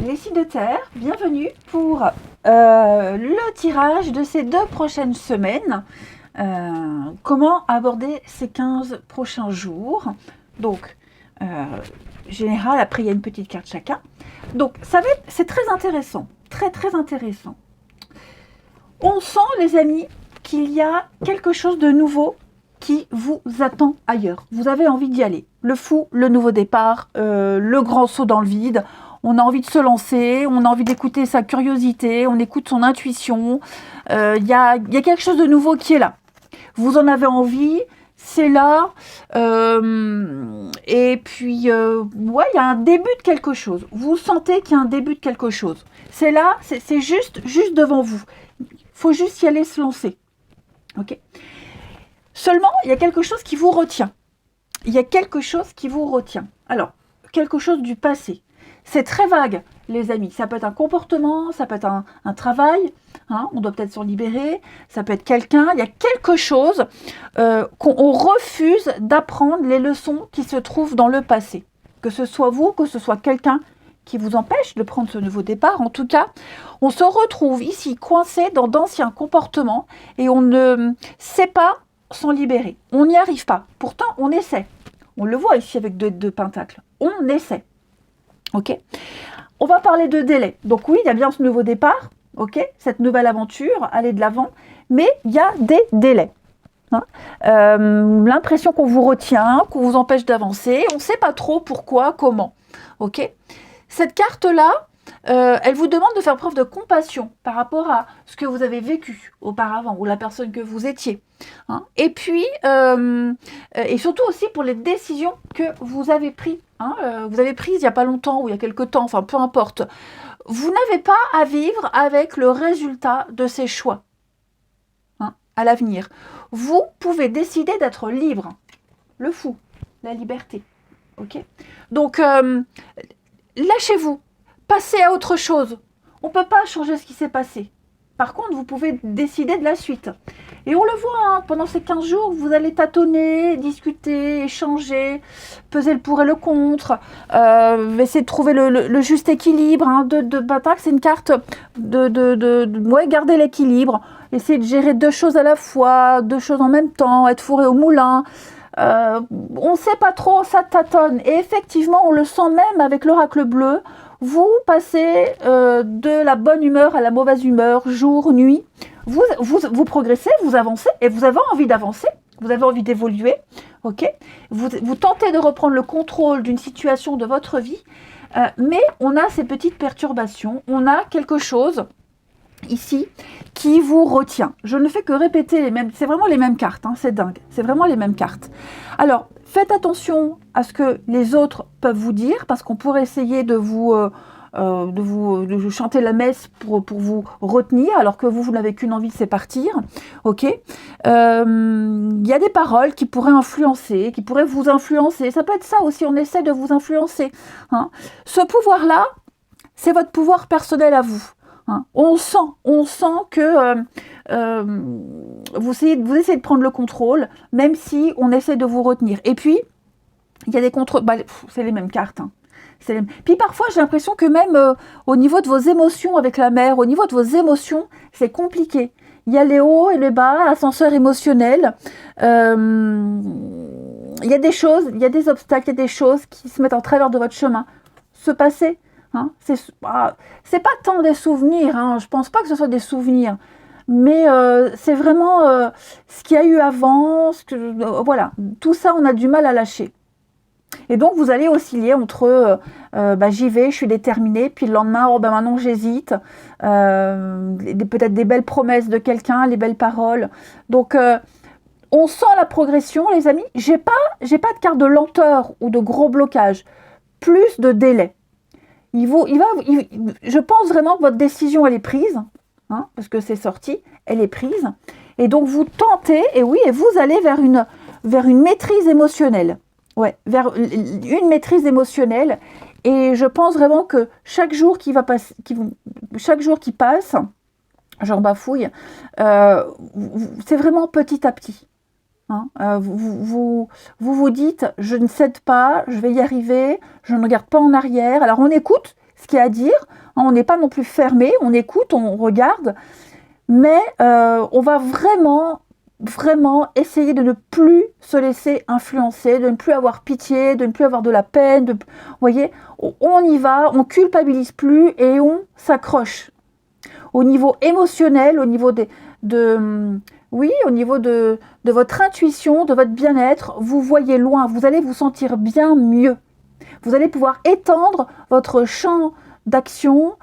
Les signes de terre, bienvenue pour le tirage de ces 2 prochaines semaines. Comment aborder ces 15 prochains jours. Donc, général, après il y a une petite carte chacun. Donc, c'est très intéressant, très intéressant. On sent, les amis, qu'il y a quelque chose de nouveau qui vous attend ailleurs. Vous avez envie d'y aller. Le fou, le nouveau départ, le grand saut dans le vide. On a envie de se lancer, on a envie d'écouter sa curiosité, on écoute son intuition. Il y a quelque chose de nouveau qui est là. Vous en avez envie, c'est là. Et puis, ouais, il y a un début de quelque chose. Vous sentez qu'il y a un début de quelque chose. C'est là, c'est juste devant vous. Il faut juste y aller, se lancer. Ok. Seulement, il y a quelque chose qui vous retient. Il y a quelque chose qui vous retient. Alors, quelque chose du passé. C'est très vague, les amis. Ça peut être un comportement, ça peut être un travail. Hein, on doit peut-être s'en libérer. Ça peut être quelqu'un. Il y a quelque chose qu'on refuse d'apprendre les leçons qui se trouvent dans le passé. Que ce soit vous, que ce soit quelqu'un qui vous empêche de prendre ce nouveau départ. En tout cas, on se retrouve ici coincé dans d'anciens comportements et on ne sait pas s'en libérer. On n'y arrive pas. Pourtant, on essaie. On le voit ici avec deux pentacles. On essaie. Ok. On va parler de délai. Donc oui, il y a bien ce nouveau départ. Ok. Cette nouvelle aventure, aller de l'avant. Mais il y a des délais. Hein, l'impression qu'on vous retient, qu'on vous empêche d'avancer. On ne sait pas trop pourquoi, comment. Ok. Cette carte-là, elle vous demande de faire preuve de compassion par rapport à ce que vous avez vécu auparavant ou la personne que vous étiez. Hein. Et puis, et surtout aussi pour les décisions que vous avez prises. Hein. Vous avez prises il n'y a pas longtemps ou il y a quelque temps, enfin peu importe. Vous n'avez pas à vivre avec le résultat de ces choix. Hein, à l'avenir. Vous pouvez décider d'être libre. Le fou, la liberté. Ok. Donc, lâchez-vous. Passez à autre chose. On ne peut pas changer ce qui s'est passé. Par contre, vous pouvez décider de la suite. Et on le voit, hein, pendant ces 15 jours, vous allez tâtonner, discuter, échanger, peser le pour et le contre, essayer de trouver le juste équilibre. Hein, de Batak, c'est une carte ouais, garder l'équilibre, essayer de gérer 2 choses à la fois, 2 choses en même temps, être fourré au moulin. On ne sait pas trop, ça tâtonne. Et effectivement, on le sent même avec l'oracle bleu. Vous passez de la bonne humeur à la mauvaise humeur, jour, nuit. Vous progressez, vous avancez et vous avez envie d'avancer. Vous avez envie d'évoluer. Ok. Vous tentez de reprendre le contrôle d'une situation de votre vie. Mais on a ces petites perturbations. On a quelque chose ici qui vous retient. Je ne fais que répéter les mêmes, c'est vraiment les mêmes cartes, hein, c'est dingue, c'est vraiment les mêmes cartes. Alors, faites attention à ce que les autres peuvent vous dire, parce qu'on pourrait essayer de vous chanter la messe pour vous retenir, alors que vous n'avez qu'une envie, c'est partir. Ok. Il y a des paroles qui pourraient influencer, qui pourraient vous influencer. Ça peut être ça aussi, on essaie de vous influencer. Hein. Ce pouvoir-là, c'est votre pouvoir personnel à vous. Hein. On sent que vous essayez de prendre le contrôle, même si on essaie de vous retenir. Et puis, il y a des contrôles, c'est les mêmes cartes. Hein. Puis parfois, j'ai l'impression que même au niveau de vos émotions avec la mère, au niveau de vos émotions, c'est compliqué. Il y a les hauts et les bas, l'ascenseur émotionnel. Il y a des choses, il y a des obstacles, il y a des choses qui se mettent en travers de votre chemin. Se passer. Hein, c'est pas tant des souvenirs, hein, je pense pas que ce soit des souvenirs, mais c'est vraiment ce qu'il y a eu avant, voilà, tout ça on a du mal à lâcher. Et donc vous allez osciller entre j'y vais, je suis déterminée, puis le lendemain, maintenant j'hésite, peut-être des belles promesses de quelqu'un, les belles paroles. Donc on sent la progression, les amis. J'ai pas de carte de lenteur ou de gros blocage, plus de délai. Je pense vraiment que votre décision, elle est prise, hein, parce que c'est sorti, elle est prise. Et donc, vous tentez, et vous allez vers une maîtrise émotionnelle. Ouais, vers une maîtrise émotionnelle. Et je pense vraiment que chaque jour qui passe, j'en bafouille, c'est vraiment petit à petit. Hein, vous dites, je ne cède pas, je vais y arriver, je ne regarde pas en arrière. Alors on écoute, ce qu'il y a à dire. On n'est pas non plus fermé, on écoute, on regarde, mais on va vraiment essayer de ne plus se laisser influencer, de ne plus avoir pitié, de ne plus avoir de la peine. Vous voyez, on y va, on culpabilise plus et on s'accroche. Au niveau émotionnel, au niveau au niveau de votre intuition, de votre bien-être, vous voyez loin, vous allez vous sentir bien mieux. Vous allez pouvoir étendre votre champ d'action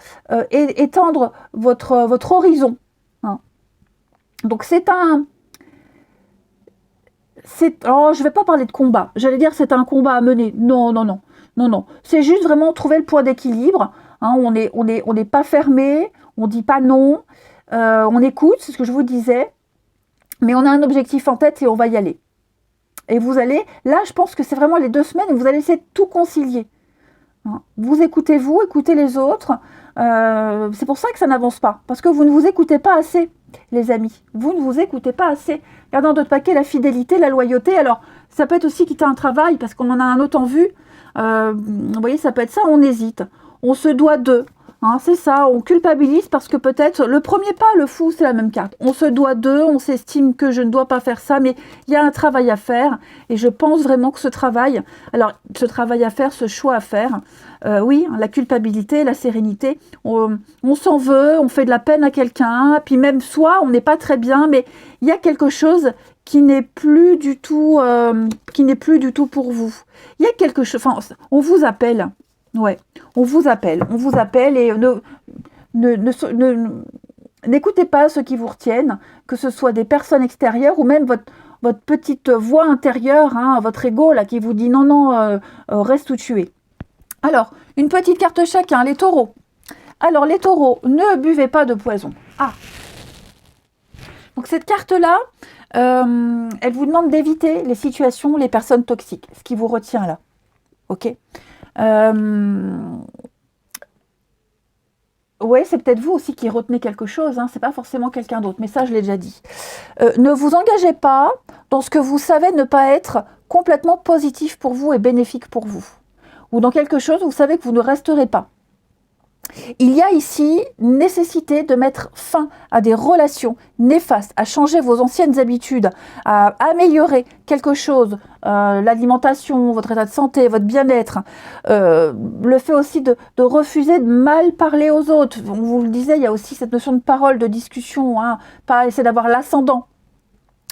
et étendre votre horizon. Hein. Donc alors, je ne vais pas parler de combat. J'allais dire c'est un combat à mener. Non. C'est juste vraiment trouver le point d'équilibre. Hein, on n'est pas fermé, on ne dit pas non, on écoute, c'est ce que je vous disais, mais on a un objectif en tête et on va y aller. Et vous allez, là je pense que c'est vraiment les 2 semaines où vous allez essayer de tout concilier. Hein, vous, écoutez les autres. C'est pour ça que ça n'avance pas, parce que vous ne vous écoutez pas assez, les amis. Vous ne vous écoutez pas assez. Regardez dans d'autres paquets la fidélité, la loyauté. Alors, ça peut être aussi quitter un travail, parce qu'on en a un autre en vue. Vous voyez, ça peut être ça, on hésite. On se doit d'eux. Hein, c'est ça, on culpabilise parce que peut-être le premier pas, le fou, c'est la même carte. On se doit d'eux, on s'estime que je ne dois pas faire ça, mais il y a un travail à faire. Et je pense vraiment que ce travail à faire, ce choix à faire, oui, la culpabilité, la sérénité, on s'en veut, on fait de la peine à quelqu'un, puis même soi, on n'est pas très bien, mais il y a quelque chose qui n'est plus du tout pour vous. Il y a quelque chose, enfin, on vous appelle. Ouais, on vous appelle et n'écoutez pas ceux qui vous retiennent, que ce soit des personnes extérieures ou même votre petite voix intérieure, hein, votre ego là qui vous dit non, reste où tu es. Alors, une petite carte chacun, les taureaux. Alors, les taureaux, ne buvez pas de poison. Ah. Donc, cette carte-là, elle vous demande d'éviter les situations, les personnes toxiques, ce qui vous retient là. Ok. Ouais, c'est peut-être vous aussi qui retenez quelque chose, hein, c'est pas forcément quelqu'un d'autre, mais ça je l'ai déjà dit. Ne vous engagez pas dans ce que vous savez ne pas être complètement positif pour vous et bénéfique pour vous. Ou dans quelque chose où vous savez que vous ne resterez pas. Il y a ici nécessité de mettre fin à des relations néfastes, à changer vos anciennes habitudes, à améliorer quelque chose, l'alimentation, votre état de santé, votre bien-être, le fait aussi de refuser de mal parler aux autres. On vous le disait, il y a aussi cette notion de parole, de discussion, hein, pas essayer d'avoir l'ascendant.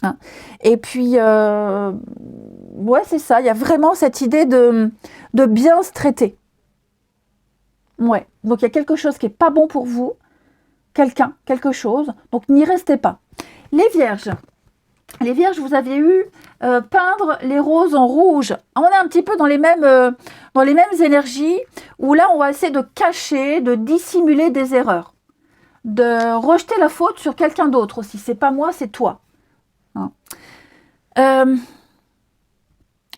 Hein. Et puis, ouais, c'est ça, il y a vraiment cette idée de bien se traiter. Ouais, donc il y a quelque chose qui n'est pas bon pour vous, quelque chose, donc n'y restez pas. Les vierges, vous avez eu peindre les roses en rouge. On est un petit peu dans les mêmes énergies, où là on va essayer de cacher, de dissimuler des erreurs, de rejeter la faute sur quelqu'un d'autre aussi. C'est pas moi, c'est toi. Hein.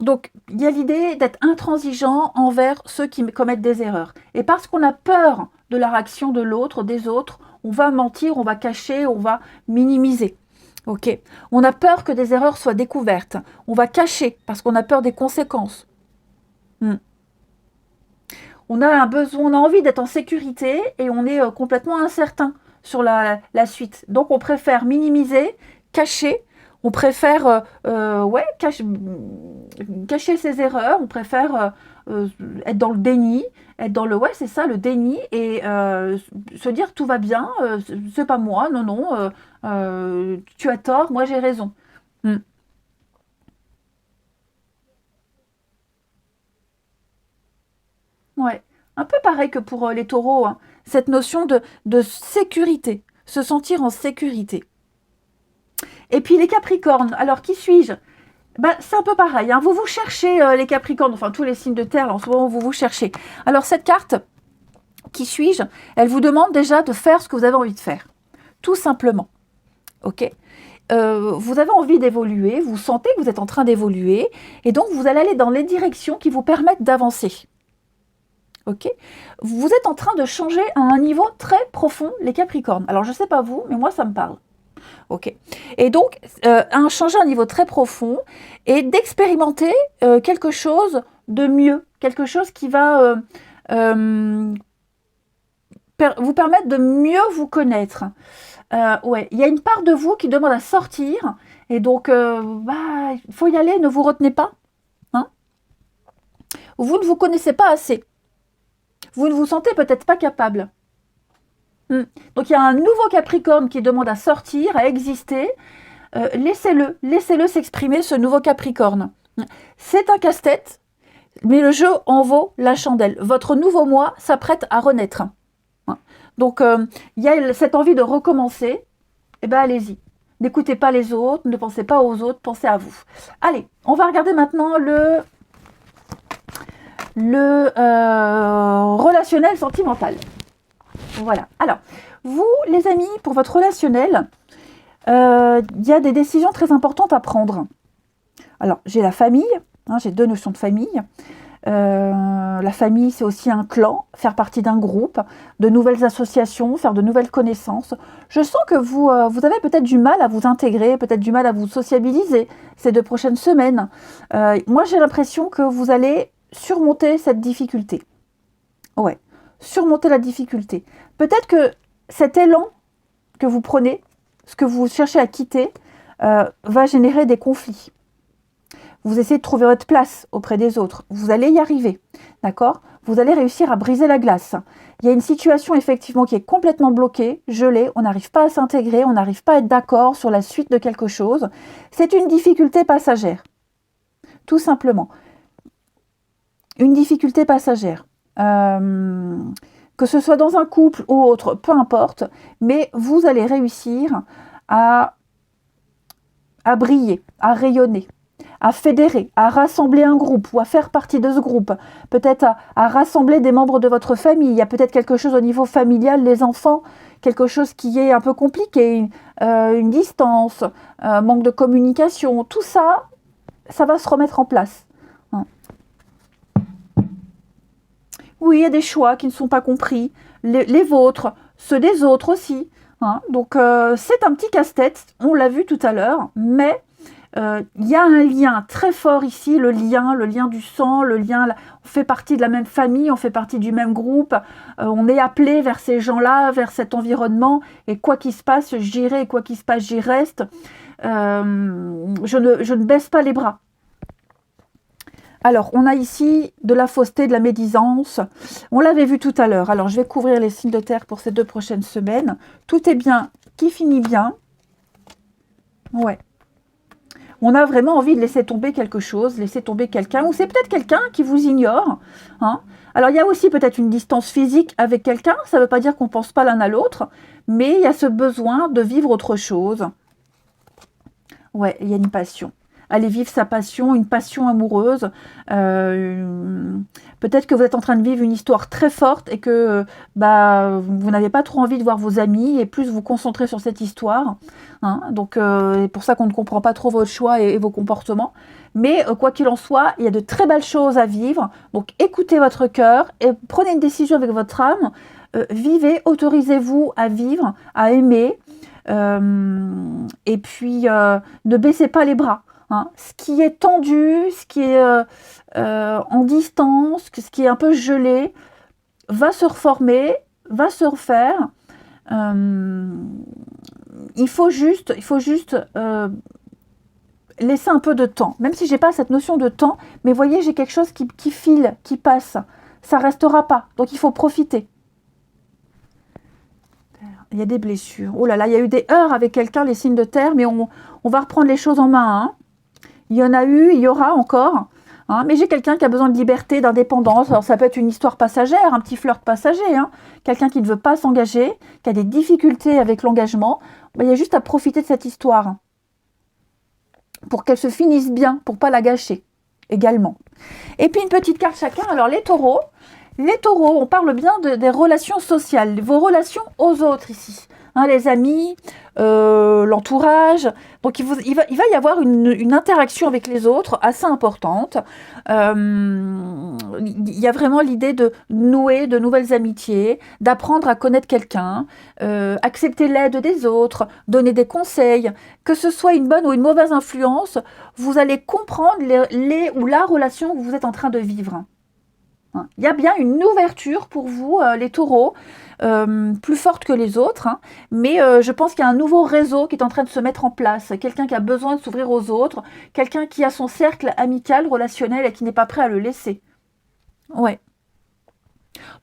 Donc, il y a l'idée d'être intransigeant envers ceux qui commettent des erreurs. Et parce qu'on a peur de la réaction de l'autre, des autres, on va mentir, on va cacher, on va minimiser. Ok. On a peur que des erreurs soient découvertes. On va cacher parce qu'on a peur des conséquences. On a un besoin, on a envie d'être en sécurité et on est complètement incertain sur la suite. Donc, on préfère minimiser, cacher. On préfère cacher ses erreurs, on préfère être dans le déni, être dans le c'est ça, le déni, et se dire tout va bien, c'est pas moi, non, tu as tort, moi j'ai raison. Ouais, un peu pareil que pour les taureaux, hein. Cette notion de sécurité, se sentir en sécurité. Et puis les capricornes, alors qui suis-je? C'est un peu pareil, hein. Vous vous cherchez les capricornes, enfin tous les signes de terre, là, en ce moment vous vous cherchez. Alors cette carte, qui suis-je? Elle vous demande déjà de faire ce que vous avez envie de faire, tout simplement. Ok. Vous avez envie d'évoluer, vous sentez que vous êtes en train d'évoluer, et donc vous allez aller dans les directions qui vous permettent d'avancer. Ok. Vous êtes en train de changer à un niveau très profond, les capricornes. Alors je ne sais pas vous, mais moi ça me parle. Ok. Et donc, changer à un niveau très profond et d'expérimenter quelque chose de mieux, quelque chose qui va vous permettre de mieux vous connaître. Ouais, il y a une part de vous qui demande à sortir, et donc, il faut y aller, ne vous retenez pas. Hein. Vous ne vous connaissez pas assez. Vous ne vous sentez peut-être pas capable. Donc, il y a un nouveau Capricorne qui demande à sortir, à exister. Laissez-le s'exprimer, ce nouveau Capricorne. C'est un casse-tête, mais le jeu en vaut la chandelle. Votre nouveau moi s'apprête à renaître. Donc, il y a cette envie de recommencer. Eh bien, allez-y. N'écoutez pas les autres, ne pensez pas aux autres, pensez à vous. Allez, on va regarder maintenant le relationnel sentimental. Voilà. Alors, vous, les amis, pour votre relationnel, il y a des décisions très importantes à prendre. Alors, j'ai la famille, j'ai 2 notions de famille. La famille, c'est aussi un clan, faire partie d'un groupe, de nouvelles associations, faire de nouvelles connaissances. Je sens que vous avez peut-être du mal à vous intégrer, peut-être du mal à vous sociabiliser ces 2 prochaines semaines. Moi, j'ai l'impression que vous allez surmonter cette difficulté. Ouais, surmonter la difficulté. Peut-être que cet élan que vous prenez, ce que vous cherchez à quitter, va générer des conflits. Vous essayez de trouver votre place auprès des autres. Vous allez y arriver, d'accord? Vous allez réussir à briser la glace. Il y a une situation effectivement qui est complètement bloquée, gelée, on n'arrive pas à s'intégrer, on n'arrive pas à être d'accord sur la suite de quelque chose. C'est une difficulté passagère, tout simplement. Une difficulté passagère. Que ce soit dans un couple ou autre, peu importe, mais vous allez réussir à briller, à rayonner, à fédérer, à rassembler un groupe ou à faire partie de ce groupe, peut-être à rassembler des membres de votre famille. Il y a peut-être quelque chose au niveau familial, les enfants, quelque chose qui est un peu compliqué, une distance, manque de communication, tout ça, ça va se remettre en place. Oui, il y a des choix qui ne sont pas compris, les vôtres, ceux des autres aussi. Donc, c'est un petit casse-tête, on l'a vu tout à l'heure, mais il y a un lien très fort ici, le lien du sang, on fait partie de la même famille, on fait partie du même groupe, on est appelé vers ces gens-là, vers cet environnement, et quoi qu'il se passe, j'irai, et quoi qu'il se passe, j'y reste. Je ne baisse pas les bras. Alors, on a ici de la fausseté, de la médisance. On l'avait vu tout à l'heure. Alors, je vais couvrir les signes de terre pour ces 2 prochaines semaines. Tout est bien qui finit bien. Ouais. On a vraiment envie de laisser tomber quelque chose, laisser tomber quelqu'un, ou c'est peut-être quelqu'un qui vous ignore. Alors, il y a aussi peut-être une distance physique avec quelqu'un. Ça ne veut pas dire qu'on ne pense pas l'un à l'autre, mais il y a ce besoin de vivre autre chose. Ouais, il y a une passion. Aller vivre sa passion, une passion amoureuse. Peut-être que vous êtes en train de vivre une histoire très forte et que vous n'avez pas trop envie de voir vos amis et plus vous concentrer sur cette histoire. Donc, c'est pour ça qu'on ne comprend pas trop votre choix et vos comportements. Mais quoi qu'il en soit, il y a de très belles choses à vivre. Donc, écoutez votre cœur et prenez une décision avec votre âme. Vivez, autorisez-vous à vivre, à aimer. Et puis, ne baissez pas les bras. Ce qui est tendu, ce qui est en distance, ce qui est un peu gelé, va se reformer, va se refaire. Il faut juste laisser un peu de temps. Même si je n'ai pas cette notion de temps, mais voyez, j'ai quelque chose qui file, qui passe. Ça ne restera pas, donc il faut profiter. Il y a des blessures. Oh là là, il y a eu des heurts avec quelqu'un, les signes de terre, mais on va reprendre les choses en main. Il y en a eu, il y aura encore. Mais j'ai quelqu'un qui a besoin de liberté, d'indépendance. Alors ça peut être une histoire passagère, un petit flirt passager. Quelqu'un qui ne veut pas s'engager, qui a des difficultés avec l'engagement. Il y a juste à profiter de cette histoire. Pour qu'elle se finisse bien, pour ne pas la gâcher également. Et puis une petite carte chacun. Alors les taureaux, on parle bien des relations sociales, vos relations aux autres ici. Les amis, l'entourage. Donc, il va y avoir une interaction avec les autres assez importante. Il y a vraiment l'idée de nouer de nouvelles amitiés, d'apprendre à connaître quelqu'un, accepter l'aide des autres, donner des conseils. Que ce soit une bonne ou une mauvaise influence, vous allez comprendre ou la relation que vous êtes en train de vivre. Il y a bien une ouverture pour vous, les taureaux. plus forte que les autres, hein, mais je pense qu'il y a un nouveau réseau qui est en train de se mettre en place, quelqu'un qui a besoin de s'ouvrir aux autres, quelqu'un qui a son cercle amical, relationnel et qui n'est pas prêt à le laisser. Ouais.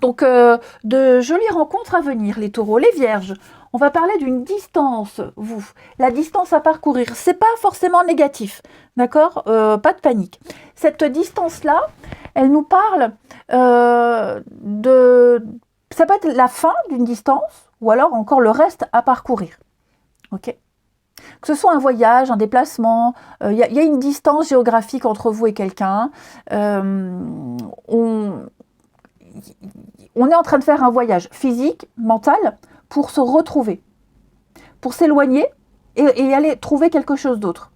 Donc, de jolies rencontres à venir, les taureaux, les vierges. On va parler d'une distance, vous. La distance à parcourir, c'est pas forcément négatif, d'accord? Pas de panique. Cette distance-là, elle nous parle de... Ça peut être la fin d'une distance, ou alors encore le reste à parcourir, ok? Que ce soit un voyage, un déplacement, y a une distance géographique entre vous et quelqu'un. On est en train de faire un voyage physique, mental, pour se retrouver, pour s'éloigner et aller trouver quelque chose d'autre.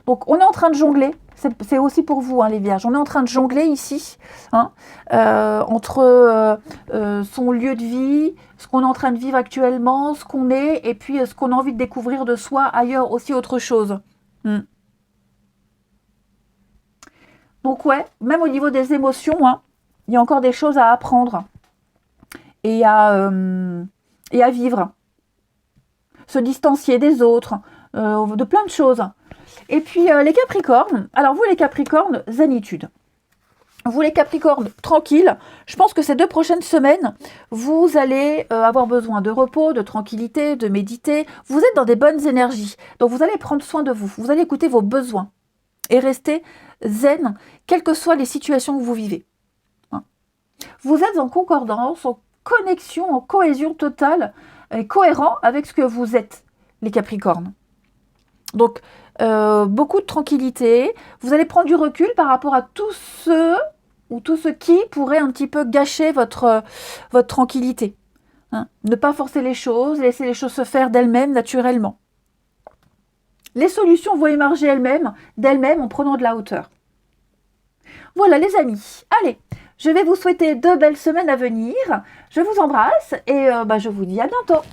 Donc on est en train de jongler, c'est aussi pour vous hein, les vierges, on est en train de jongler ici hein, entre son lieu de vie, ce qu'on est en train de vivre actuellement, ce qu'on est et puis ce qu'on a envie de découvrir de soi ailleurs, aussi autre chose. Donc ouais, même au niveau des émotions, hein, il y a encore des choses à apprendre et à vivre. Se distancier des autres, de plein de choses. Et puis les Capricornes, alors vous les Capricornes, zénitude. Vous les Capricornes, tranquille. Je pense que ces 2 prochaines semaines, vous allez avoir besoin de repos, de tranquillité, de méditer. Vous êtes dans des bonnes énergies. Donc vous allez prendre soin de vous. Vous allez écouter vos besoins et rester zen, quelles que soient les situations que vous vivez. Hein. Vous êtes en concordance, en connexion, en cohésion totale et cohérent avec ce que vous êtes, les Capricornes. Donc, beaucoup de tranquillité. Vous allez prendre du recul par rapport à tous ceux ou tout ce qui pourrait un petit peu gâcher votre tranquillité. Hein. Ne pas forcer les choses, laisser les choses se faire d'elles-mêmes, naturellement. Les solutions vont émerger d'elles-mêmes en prenant de la hauteur. Voilà les amis, allez, je vais vous souhaiter de belles semaines à venir. Je vous embrasse et je vous dis à bientôt.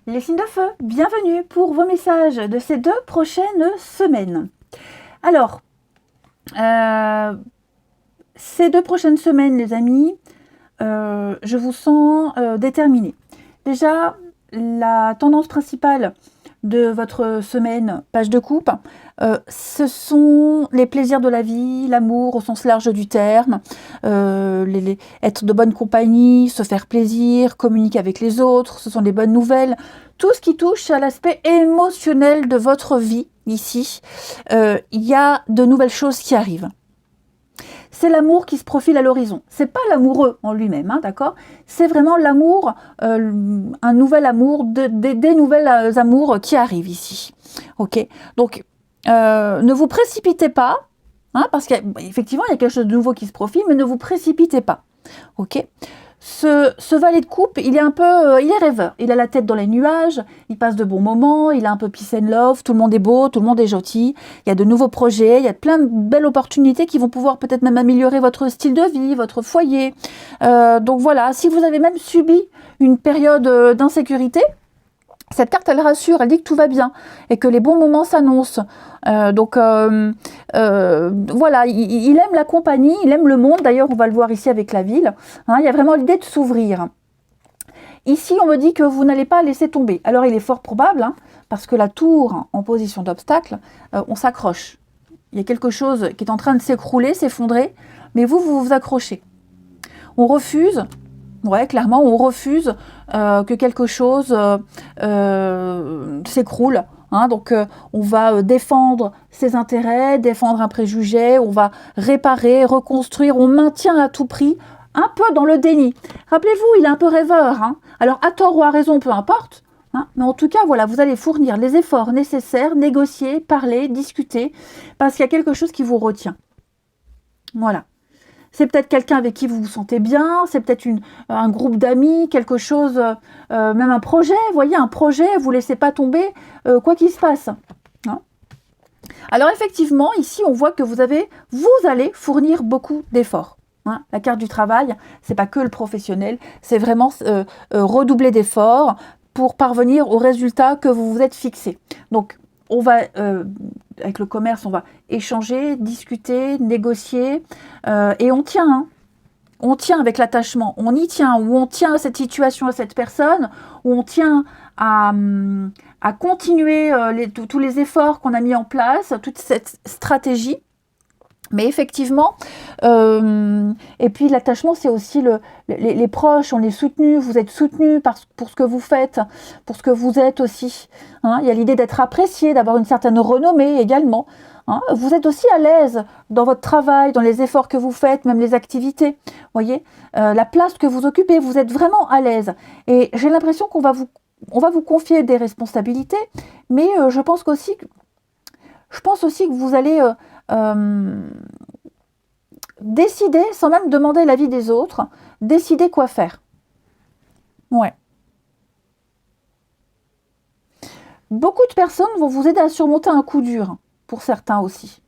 Les signes de feu, bienvenue pour vos messages de ces 2 prochaines semaines. Alors, ces 2 prochaines semaines, les amis, je vous sens déterminés. Déjà, la tendance principale de votre semaine, page de coupe, ce sont les plaisirs de la vie, l'amour au sens large du terme, être de bonne compagnie, se faire plaisir, communiquer avec les autres, ce sont des bonnes nouvelles. Tout ce qui touche à l'aspect émotionnel de votre vie, ici, il y a de nouvelles choses qui arrivent. C'est l'amour qui se profile à l'horizon. C'est pas l'amoureux en lui-même, hein, d'accord? C'est vraiment l'amour, un nouvel amour, des nouvelles amours qui arrivent ici. Ok? Donc, ne vous précipitez pas, hein, parce qu'effectivement, il y a quelque chose de nouveau qui se profile, mais ne vous précipitez pas. Ok? Ce valet de coupe, il est rêveur. Il a la tête dans les nuages, il passe de bons moments, il a un peu peace and love, tout le monde est beau, tout le monde est gentil. Il y a de nouveaux projets, il y a plein de belles opportunités qui vont pouvoir peut-être même améliorer votre style de vie, votre foyer. Donc voilà, si vous avez même subi une période d'insécurité, cette carte, elle rassure, elle dit que tout va bien et que les bons moments s'annoncent. Voilà, il aime la compagnie, il aime le monde. D'ailleurs, on va le voir ici avec la ville. Hein, il y a vraiment l'idée de s'ouvrir. Ici, on me dit que vous n'allez pas laisser tomber. Alors, il est fort probable, hein, parce que la tour en position d'obstacle, on s'accroche. Il y a quelque chose qui est en train de s'écrouler, s'effondrer, mais vous vous accrochez. On refuse. Ouais, clairement, on refuse que quelque chose s'écroule. Hein, donc, on va défendre ses intérêts, défendre un préjugé, on va réparer, reconstruire, on maintient à tout prix, un peu dans le déni. Rappelez-vous, il est un peu rêveur. Hein, alors, à tort ou à raison, peu importe. Hein, mais en tout cas, voilà, vous allez fournir les efforts nécessaires, négocier, parler, discuter, parce qu'il y a quelque chose qui vous retient. Voilà. C'est peut-être quelqu'un avec qui vous vous sentez bien, c'est peut-être un groupe d'amis, quelque chose, même un projet, vous voyez, un projet, vous ne laissez pas tomber quoi qu'il se passe. Hein. Alors effectivement, ici, on voit que vous allez fournir beaucoup d'efforts. Hein. La carte du travail, c'est pas que le professionnel, c'est vraiment redoubler d'efforts pour parvenir au résultat que vous vous êtes fixé. Donc, on va, avec le commerce, on va échanger, discuter, négocier, et on tient. Hein. On tient avec l'attachement, on y tient, ou on tient à cette situation, à cette personne, ou on tient à, à continuer tous les efforts qu'on a mis en place, toute cette stratégie. Mais effectivement, et puis l'attachement, c'est aussi les proches, on est soutenus, vous êtes soutenus pour ce que vous faites, pour ce que vous êtes aussi. Hein. Il y a l'idée d'être apprécié, d'avoir une certaine renommée également. Hein. Vous êtes aussi à l'aise dans votre travail, dans les efforts que vous faites, même les activités. Voyez, la place que vous occupez, vous êtes vraiment à l'aise. Et j'ai l'impression qu'on va vous confier des responsabilités, mais je pense aussi que vous allez décider, sans même demander l'avis des autres, décider quoi faire. Ouais. Beaucoup de personnes vont vous aider à surmonter un coup dur, pour certains aussi.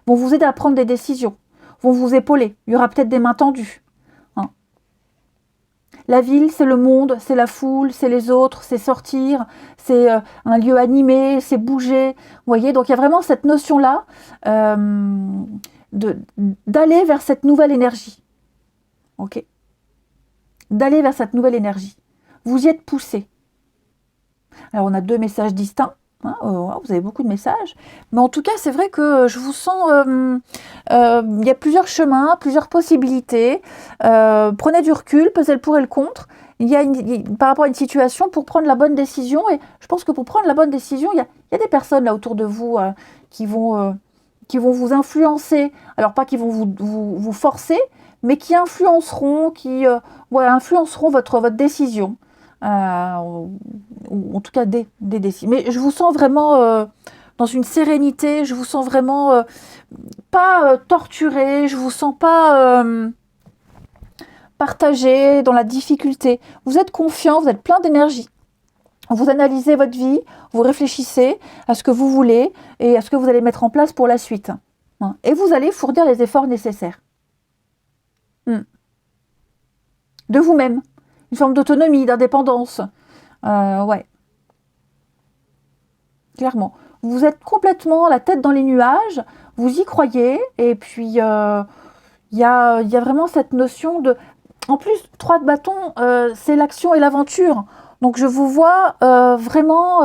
Vont vous aider à prendre des décisions, vont vous épauler. Il y aura peut-être des mains tendues. Hein. La ville, c'est le monde, c'est la foule, c'est les autres, c'est sortir, c'est un lieu animé, c'est bouger. Vous voyez, donc il y a vraiment cette notion-là d'aller vers cette nouvelle énergie. Ok ? D'aller vers cette nouvelle énergie. Vous y êtes poussé. Alors, on a 2 messages distincts. Hein, vous avez beaucoup de messages. Mais en tout cas, c'est vrai que je vous sens... il y a plusieurs chemins, plusieurs possibilités. Prenez du recul, pesez le pour et le contre. Par rapport à une situation, pour prendre la bonne décision. Et je pense que pour prendre la bonne décision, il y a des personnes là autour de vous qui vont vous influencer. Alors, pas qui vont vous forcer, mais qui influenceront, influenceront votre décision. Ou en tout cas des décisions. Mais je vous sens vraiment dans une sérénité, je vous sens vraiment pas torturé, je vous sens pas partagé dans la difficulté. Vous êtes confiant, vous êtes plein d'énergie. Vous analysez votre vie, vous réfléchissez à ce que vous voulez et à ce que vous allez mettre en place pour la suite. Et vous allez fournir les efforts nécessaires. De vous-même. Une forme d'autonomie, d'indépendance. Ouais. Clairement. Vous êtes complètement la tête dans les nuages, vous y croyez, et puis il y a vraiment cette notion de... En plus, 3 de bâton, c'est l'action et l'aventure. Donc je vous vois vraiment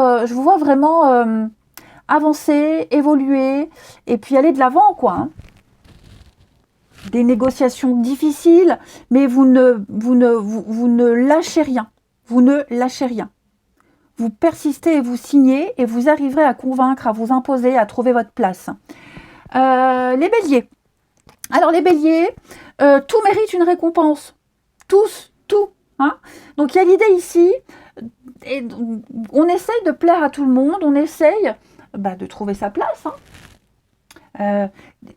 avancer, évoluer, et puis aller de l'avant, quoi. Hein. Des négociations difficiles, mais vous ne lâchez rien. Vous ne lâchez rien. Vous persistez et vous signez, et vous arriverez à convaincre, à vous imposer, à trouver votre place. Les béliers. Alors les béliers, tout mérite une récompense. Tous, tout. Hein. Donc il y a l'idée ici, et on essaye de plaire à tout le monde, on essaye de trouver sa place. Hein.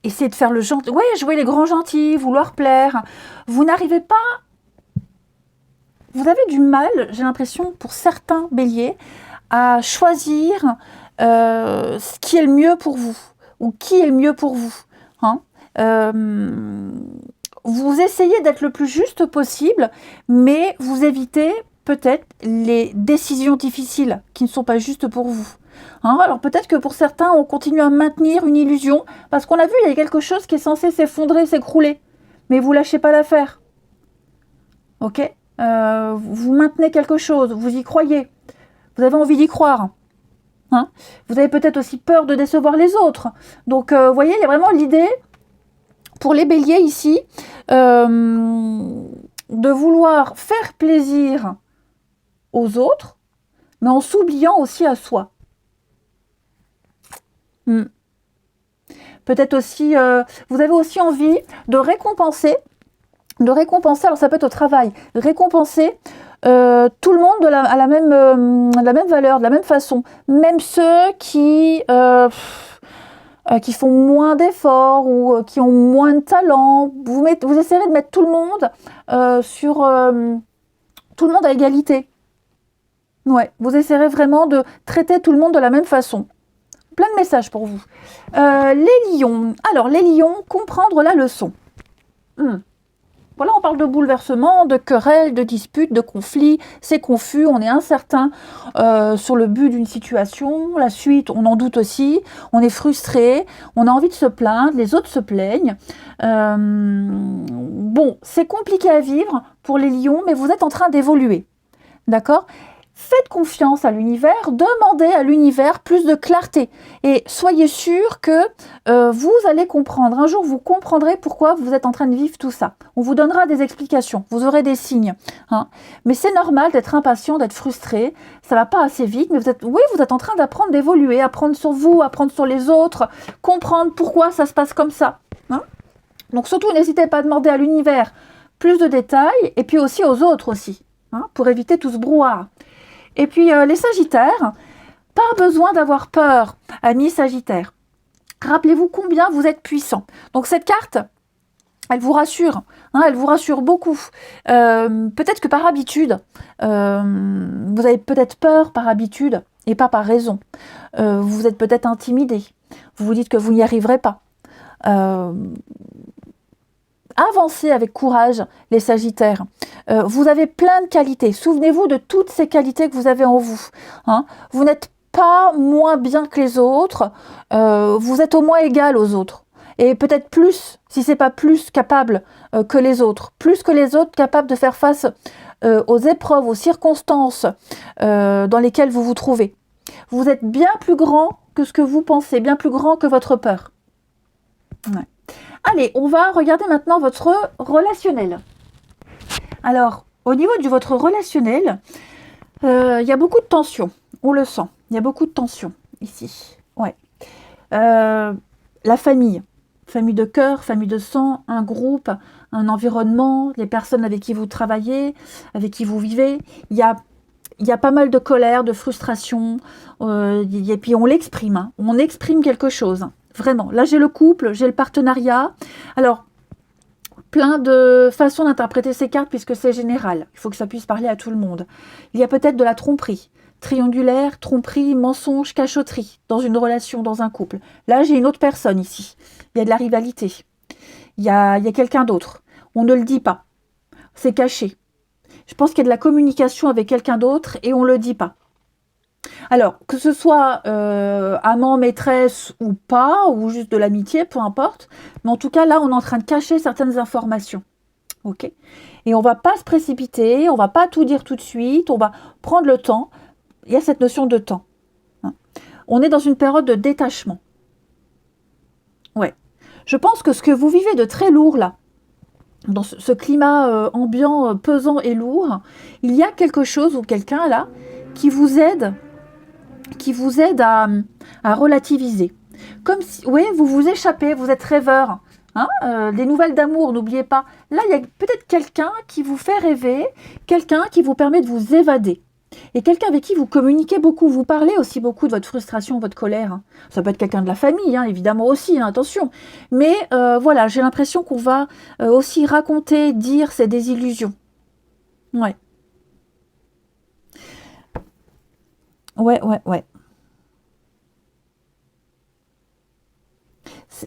Essayer de faire le gentil, jouer les grands gentils, vouloir plaire. Vous n'arrivez pas, vous avez du mal, j'ai l'impression, pour certains béliers, à choisir ce qui est le mieux pour vous, ou qui est le mieux pour vous. Hein. Vous essayez d'être le plus juste possible, mais vous évitez peut-être les décisions difficiles qui ne sont pas justes pour vous. Hein, alors peut-être que pour certains, on continue à maintenir une illusion, parce qu'on a vu, il y a quelque chose qui est censé s'effondrer, s'écrouler, mais vous lâchez pas l'affaire. Ok, vous maintenez quelque chose, vous y croyez, vous avez envie d'y croire. Hein, vous avez peut-être aussi peur de décevoir les autres. Donc, vous voyez, il y a vraiment l'idée, pour les béliers ici, de vouloir faire plaisir aux autres, mais en s'oubliant aussi à soi. Peut-être aussi, vous avez aussi envie de récompenser, alors ça peut être au travail, récompenser tout le monde à la même valeur, de la même façon. Même ceux qui font moins d'efforts ou qui ont moins de talent. Vous essayerez de mettre tout le monde tout le monde à égalité. Ouais, vous essayerez vraiment de traiter tout le monde de la même façon. Plein de messages pour vous. Les lions. Alors, les lions, comprendre la leçon. Voilà, on parle de bouleversement, de querelles, de disputes, de conflits, c'est confus, on est incertain sur le but d'une situation, la suite, on en doute aussi, on est frustré, on a envie de se plaindre, les autres se plaignent. Bon, c'est compliqué à vivre pour les lions, mais vous êtes en train d'évoluer, d'accord ? Faites confiance à l'univers, demandez à l'univers plus de clarté et soyez sûr que vous allez comprendre. Un jour, vous comprendrez pourquoi vous êtes en train de vivre tout ça. On vous donnera des explications, vous aurez des signes. Hein. Mais c'est normal d'être impatient, d'être frustré. Ça va pas assez vite, mais vous êtes en train d'apprendre, d'évoluer, apprendre sur vous, apprendre sur les autres, comprendre pourquoi ça se passe comme ça. Hein. Donc surtout, n'hésitez pas à demander à l'univers plus de détails et puis aussi aux autres aussi, hein, pour éviter tout ce brouhaha. Et puis les Sagittaires, pas besoin d'avoir peur, amis Sagittaires. Rappelez-vous combien vous êtes puissant. Donc cette carte, elle vous rassure, hein, elle vous rassure beaucoup. Peut-être que par habitude, vous avez peut-être peur par habitude et pas par raison. Vous êtes peut-être intimidé. Vous vous dites que vous n'y arriverez pas. Avancez avec courage, les Sagittaires. Vous avez plein de qualités. Souvenez-vous de toutes ces qualités que vous avez en vous. Hein. Vous n'êtes pas moins bien que les autres. Vous êtes au moins égal aux autres. Et peut-être plus, si ce n'est pas plus capable que les autres. Plus que les autres, capable de faire face aux épreuves, aux circonstances dans lesquelles vous vous trouvez. Vous êtes bien plus grand que ce que vous pensez, bien plus grand que votre peur. Ouais. Allez, on va regarder maintenant votre relationnel. Alors, au niveau de votre relationnel, il y a beaucoup de tension. On le sent. Il y a beaucoup de tension ici. Ouais. La famille. Famille de cœur, famille de sang, un groupe, un environnement, les personnes avec qui vous travaillez, avec qui vous vivez. Il y a pas mal de colère, de frustration. Et puis on l'exprime. Hein. On exprime quelque chose. Vraiment. Là, j'ai le couple, j'ai le partenariat. Alors, plein de façons d'interpréter ces cartes puisque c'est général. Il faut que ça puisse parler à tout le monde. Il y a peut-être de la tromperie. Triangulaire, tromperie, mensonge, cachotterie dans une relation, dans un couple. Là, j'ai une autre personne ici. Il y a de la rivalité. Il y a quelqu'un d'autre. On ne le dit pas. C'est caché. Je pense qu'il y a de la communication avec quelqu'un d'autre et on ne le dit pas. Alors, que ce soit amant, maîtresse ou pas, ou juste de l'amitié, peu importe. Mais en tout cas, là, on est en train de cacher certaines informations. Ok ? Et on ne va pas se précipiter, on ne va pas tout dire tout de suite, on va prendre le temps. Il y a cette notion de temps. Hein. On est dans une période de détachement. Ouais. Je pense que ce que vous vivez de très lourd, là, dans ce climat ambiant, pesant et lourd, il y a quelque chose ou quelqu'un, là, qui vous aide à relativiser. Comme si, oui, vous vous échappez, vous êtes rêveur. Hein, des nouvelles d'amour, n'oubliez pas. Là, il y a peut-être quelqu'un qui vous fait rêver, quelqu'un qui vous permet de vous évader. Et quelqu'un avec qui vous communiquez beaucoup, vous parlez aussi beaucoup de votre frustration, votre colère. Hein. Ça peut être quelqu'un de la famille, hein, évidemment aussi, hein, attention. Mais voilà, j'ai l'impression qu'on va aussi raconter, dire ces désillusions. Ouais. Ouais.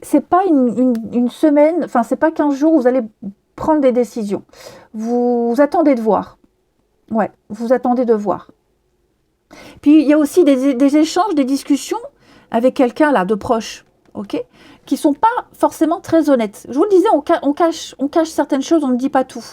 C'est pas une semaine, enfin, c'est pas 15 jours où vous allez prendre des décisions. Vous attendez de voir. Ouais, vous attendez de voir. Puis, il y a aussi des échanges, des discussions avec quelqu'un, là, de proche, ok, qui sont pas forcément très honnêtes. Je vous le disais, on cache certaines choses, on ne dit pas tout.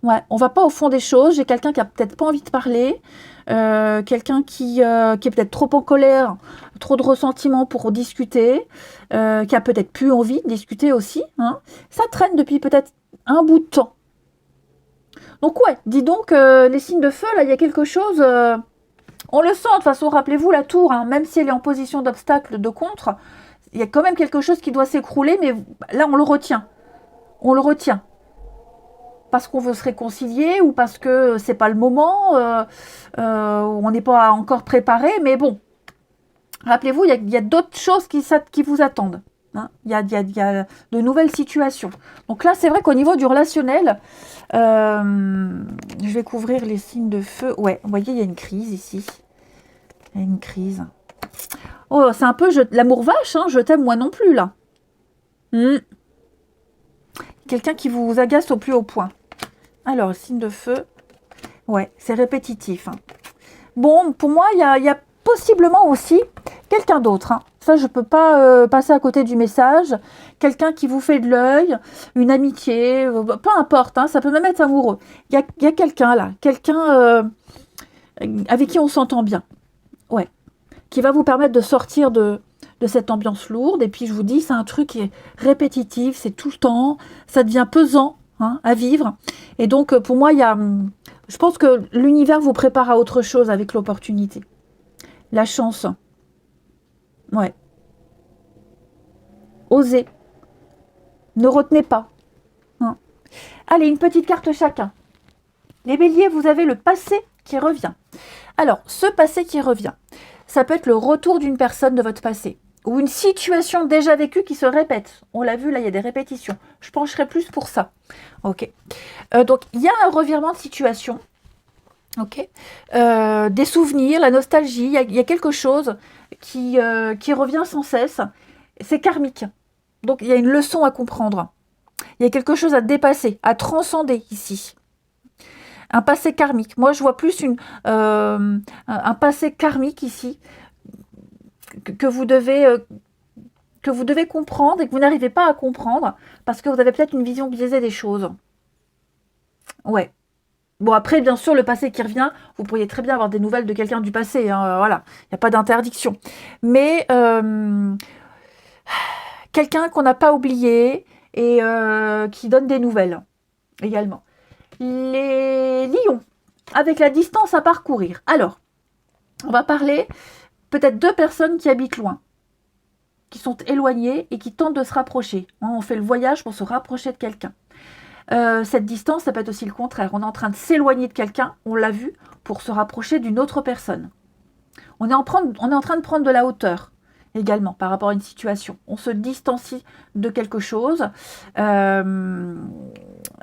Ouais, on va pas au fond des choses. J'ai quelqu'un qui a peut-être pas envie de parler, quelqu'un qui est peut-être trop en colère, trop de ressentiment pour discuter, qui a peut-être plus envie de discuter aussi. Hein. Ça traîne depuis peut-être un bout de temps. Donc ouais, dis donc, les signes de feu, là, il y a quelque chose... on le sent, de toute façon, rappelez-vous, la tour, hein, même si elle est en position d'obstacle, de contre, il y a quand même quelque chose qui doit s'écrouler, mais là, on le retient. On le retient. Parce qu'on veut se réconcilier ou parce que c'est pas le moment, on n'est pas encore préparé, mais bon, rappelez-vous, il y a d'autres choses qui vous attendent. Hein. Il y a de nouvelles situations. Donc là, c'est vrai qu'au niveau du relationnel, je vais couvrir les signes de feu. Ouais, vous voyez, il y a une crise ici. Il y a une crise. Oh, c'est un peu l'amour vache, hein, je t'aime moi non plus, là. quelqu'un qui vous agace au plus haut point. Alors, signe de feu, ouais, c'est répétitif. Hein. Bon, pour moi, il y a possiblement aussi quelqu'un d'autre. Hein. Ça, je ne peux pas passer à côté du message. Quelqu'un qui vous fait de l'œil, une amitié, peu importe, hein, ça peut même être amoureux. Il y a quelqu'un là, quelqu'un avec qui on s'entend bien. Ouais, qui va vous permettre de sortir de cette ambiance lourde. Et puis, je vous dis, c'est un truc qui est répétitif, c'est tout le temps, ça devient pesant. Hein, à vivre. Et donc, pour moi, je pense que l'univers vous prépare à autre chose avec l'opportunité. La chance. Ouais. Osez. Ne retenez pas. Hein. Allez, une petite carte chacun. Les béliers, vous avez le passé qui revient. Alors, ce passé qui revient, ça peut être le retour d'une personne de votre passé. Ou une situation déjà vécue qui se répète. On l'a vu, là, il y a des répétitions. Je pencherai plus pour ça. Ok. Donc, il y a un revirement de situation. Ok. Des souvenirs, la nostalgie. Il y a quelque chose qui revient sans cesse. C'est karmique. Donc, il y a une leçon à comprendre. Il y a quelque chose à dépasser, à transcender ici. Un passé karmique. Moi, je vois plus un passé karmique ici que vous devez comprendre et que vous n'arrivez pas à comprendre parce que vous avez peut-être une vision biaisée des choses. Ouais. Bon, après, bien sûr, le passé qui revient, vous pourriez très bien avoir des nouvelles de quelqu'un du passé. Hein, voilà, il n'y a pas d'interdiction. Mais quelqu'un qu'on n'a pas oublié et qui donne des nouvelles également. Les lions, avec la distance à parcourir. Alors, on va parler peut-être deux personnes qui habitent loin, qui sont éloignées et qui tentent de se rapprocher. On fait le voyage pour se rapprocher de quelqu'un. Cette distance, ça peut être aussi le contraire. On est en train de s'éloigner de quelqu'un, on l'a vu, pour se rapprocher d'une autre personne. On est en train de prendre de la hauteur également par rapport à une situation. On se distancie de quelque chose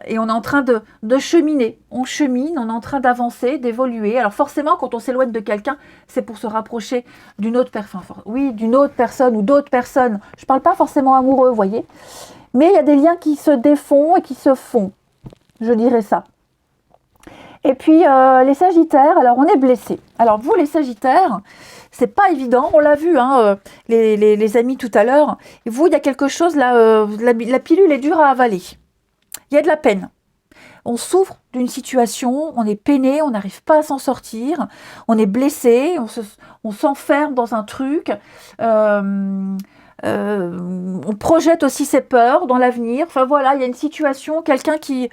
et on est en train de cheminer. On chemine, on est en train d'avancer, d'évoluer. Alors forcément, quand on s'éloigne de quelqu'un, c'est pour se rapprocher d'une autre personne. Oui, d'une autre personne ou d'autres personnes. Je ne parle pas forcément amoureux, vous voyez. Mais il y a des liens qui se défont et qui se font. Je dirais ça. Et puis, les Sagittaires, alors on est blessés. Alors vous, les Sagittaires, c'est pas évident. On l'a vu, hein, les amis tout à l'heure. Et vous, il y a quelque chose, là, la pilule est dure à avaler. Il y a de la peine. On souffre d'une situation, on est peiné, on n'arrive pas à s'en sortir. On est blessé, on s'enferme dans un truc. On projette aussi ses peurs dans l'avenir. Enfin voilà, il y a une situation, quelqu'un qui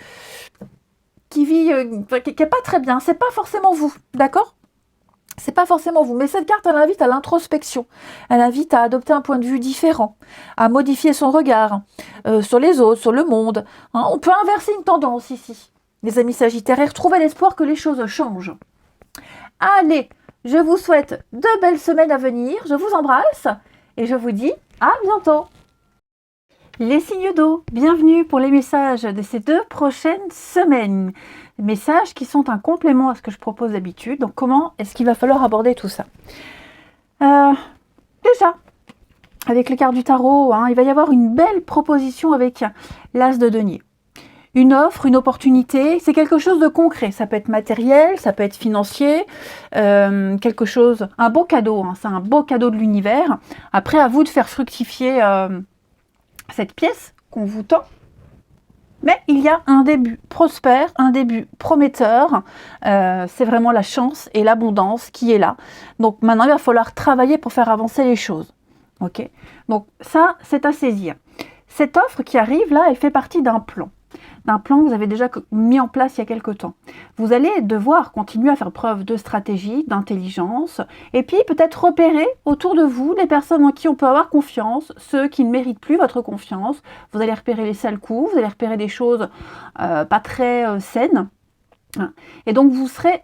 vit, qui n'est pas très bien. C'est pas forcément vous, d'accord ? C'est pas forcément vous. Mais cette carte, elle invite à l'introspection. Elle invite à adopter un point de vue différent, à modifier son regard sur les autres, sur le monde. Hein, on peut inverser une tendance ici, les amis Sagittaires, et retrouver l'espoir que les choses changent. Allez, je vous souhaite de belles semaines à venir. Je vous embrasse et je vous dis à bientôt. Les signes d'eau, bienvenue pour les messages de ces 2 prochaines semaines. Messages qui sont un complément à ce que je propose d'habitude. Donc comment est-ce qu'il va falloir aborder tout ça ? Déjà, avec les cartes du tarot, hein, il va y avoir une belle proposition avec l'As de denier. Une offre, une opportunité, c'est quelque chose de concret. Ça peut être matériel, ça peut être financier, quelque chose, un beau cadeau. Hein, c'est un beau cadeau de l'univers. Après, à vous de faire fructifier cette pièce qu'on vous tend. Mais il y a un début prospère, un début prometteur. C'est vraiment la chance et l'abondance qui est là. Donc maintenant, il va falloir travailler pour faire avancer les choses. Ok ? Donc ça, c'est à saisir. Cette offre qui arrive là, elle fait partie d'un plan que vous avez déjà mis en place il y a quelque temps. Vous allez devoir continuer à faire preuve de stratégie, d'intelligence, et puis peut-être repérer autour de vous les personnes en qui on peut avoir confiance, ceux qui ne méritent plus votre confiance. Vous allez repérer les sales coups, vous allez repérer des choses pas très saines. Et donc vous serez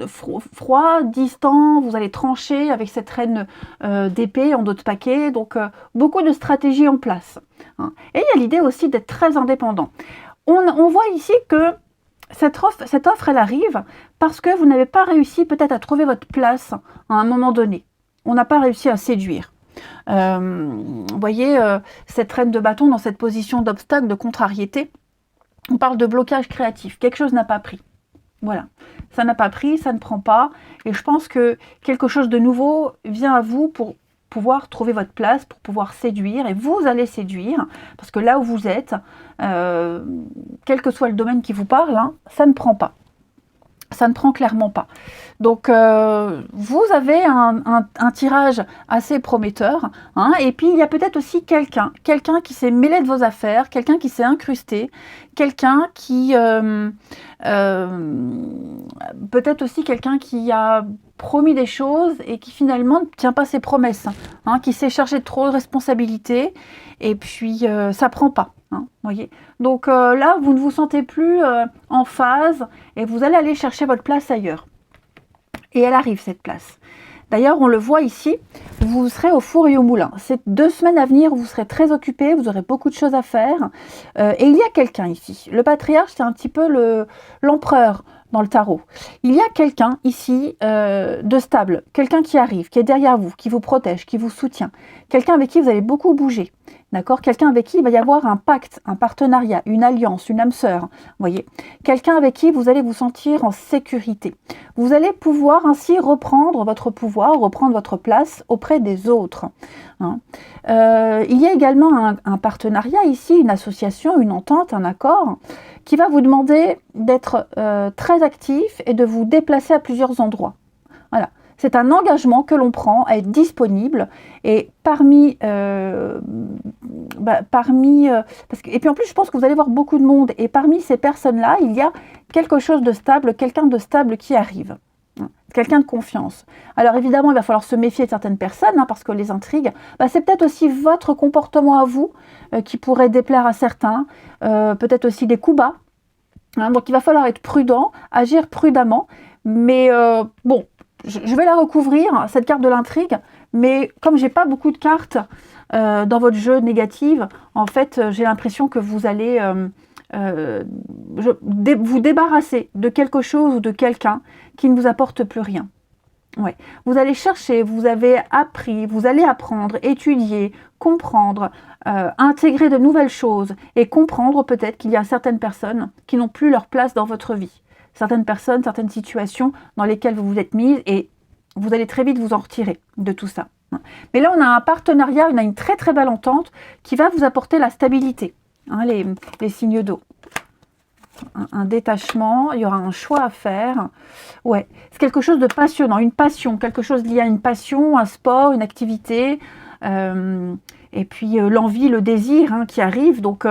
froid, distant, vous allez trancher avec cette reine d'épée en dos de paquet, donc beaucoup de stratégies en place. Hein. Et il y a l'idée aussi d'être très indépendant. On voit ici que cette offre, elle arrive parce que vous n'avez pas réussi peut-être à trouver votre place à un moment donné. On n'a pas réussi à séduire. Vous voyez, cette reine de bâton dans cette position d'obstacle, de contrariété, on parle de blocage créatif. Quelque chose n'a pas pris. Voilà. Ça n'a pas pris, ça ne prend pas. Et je pense que quelque chose de nouveau vient à vous pour pouvoir trouver votre place, pour pouvoir séduire. Et vous allez séduire, parce que là où vous êtes, quel que soit le domaine qui vous parle, hein, ça ne prend pas. Ça ne prend clairement pas. Donc, vous avez un tirage assez prometteur. Hein, et puis, il y a peut-être aussi quelqu'un qui s'est mêlé de vos affaires, quelqu'un qui s'est incrusté, quelqu'un qui... peut-être aussi quelqu'un qui a promis des choses et qui finalement ne tient pas ses promesses. Hein, qui s'est chargé de trop de responsabilités et puis ça prend pas. Hein, voyez. Donc là, vous ne vous sentez plus en phase et vous allez aller chercher votre place ailleurs. Et elle arrive, cette place. D'ailleurs, on le voit ici, vous serez au four et au moulin. Ces 2 semaines à venir, vous serez très occupés, vous aurez beaucoup de choses à faire. Et il y a quelqu'un ici. Le patriarche, c'est un petit peu l'empereur dans le tarot. Il y a quelqu'un ici de stable, quelqu'un qui arrive, qui est derrière vous, qui vous protège, qui vous soutient. Quelqu'un avec qui vous allez beaucoup bouger. D'accord? Quelqu'un avec qui il va y avoir un pacte, un partenariat, une alliance, une âme sœur. Voyez? Quelqu'un avec qui vous allez vous sentir en sécurité. Vous allez pouvoir ainsi reprendre votre pouvoir, reprendre votre place auprès des autres. Hein. Il y a également un partenariat ici, une association, une entente, un accord, qui va vous demander d'être très actif et de vous déplacer à plusieurs endroits. Voilà. C'est un engagement que l'on prend à être disponible et et puis en plus je pense que vous allez voir beaucoup de monde et parmi ces personnes-là, il y a quelque chose de stable, quelqu'un de stable qui arrive. Quelqu'un de confiance. Alors évidemment, il va falloir se méfier de certaines personnes, hein, parce que les intrigues, c'est peut-être aussi votre comportement à vous qui pourrait déplaire à certains, peut-être aussi des coups bas. Hein, donc il va falloir être prudent, agir prudemment, mais bon, je vais la recouvrir, cette carte de l'intrigue, mais comme j'ai pas beaucoup de cartes dans votre jeu négative, en fait, j'ai l'impression que vous allez vous débarrasser de quelque chose ou de quelqu'un qui ne vous apporte plus rien. Ouais. Vous allez chercher, vous avez appris, vous allez apprendre, étudier, comprendre, intégrer de nouvelles choses et comprendre peut-être qu'il y a certaines personnes qui n'ont plus leur place dans votre vie. Certaines personnes, certaines situations dans lesquelles vous vous êtes mise et vous allez très vite vous en retirer de tout ça. Mais là, on a un partenariat, on a une très très belle entente qui va vous apporter la stabilité, hein, les signes d'eau. Un détachement, il y aura un choix à faire. Ouais, c'est quelque chose de passionnant, une passion, quelque chose lié à une passion, un sport, une activité, et puis l'envie, le désir hein, qui arrive. Donc,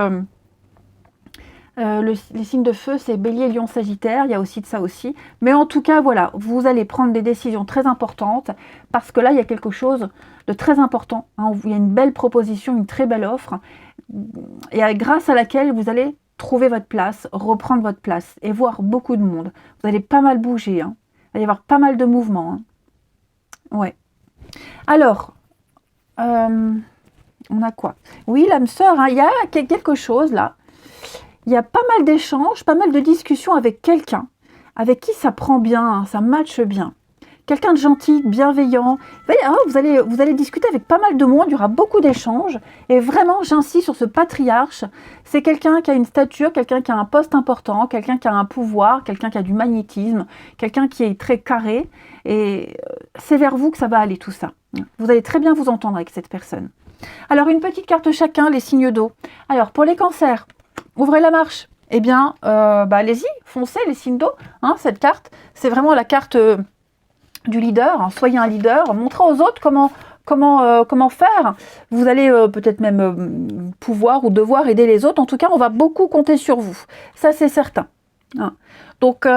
les signes de feu, c'est Bélier, Lion, Sagittaire, il y a aussi de ça aussi. Mais en tout cas, voilà, vous allez prendre des décisions très importantes parce que là, il y a quelque chose de très important. Hein, il y a une belle proposition, une très belle offre, et grâce à laquelle vous allez trouver votre place, reprendre votre place et voir beaucoup de monde. Vous allez pas mal bouger, hein. Il va y avoir pas mal de mouvements. Hein. Ouais. Alors, on a quoi? Oui, l'âme sœur, hein, il y a quelque chose là. Il y a pas mal d'échanges, pas mal de discussions avec quelqu'un, avec qui ça prend bien, hein, ça matche bien. Quelqu'un de gentil, bienveillant. Vous allez discuter avec pas mal de monde, il y aura beaucoup d'échanges. Et vraiment, j'insiste sur ce patriarche. C'est quelqu'un qui a une stature, quelqu'un qui a un poste important, quelqu'un qui a un pouvoir, quelqu'un qui a du magnétisme, quelqu'un qui est très carré. Et c'est vers vous que ça va aller tout ça. Vous allez très bien vous entendre avec cette personne. Alors, une petite carte chacun, les signes d'eau. Alors, pour les cancers, ouvrez la marche. Eh bien, allez-y, foncez les signes d'eau. Hein, cette carte, c'est vraiment la carte... du leader, hein, soyez un leader, montrez aux autres comment faire. Vous allez peut-être même pouvoir ou devoir aider les autres. En tout cas, on va beaucoup compter sur vous. Ça, c'est certain. Hein. Donc,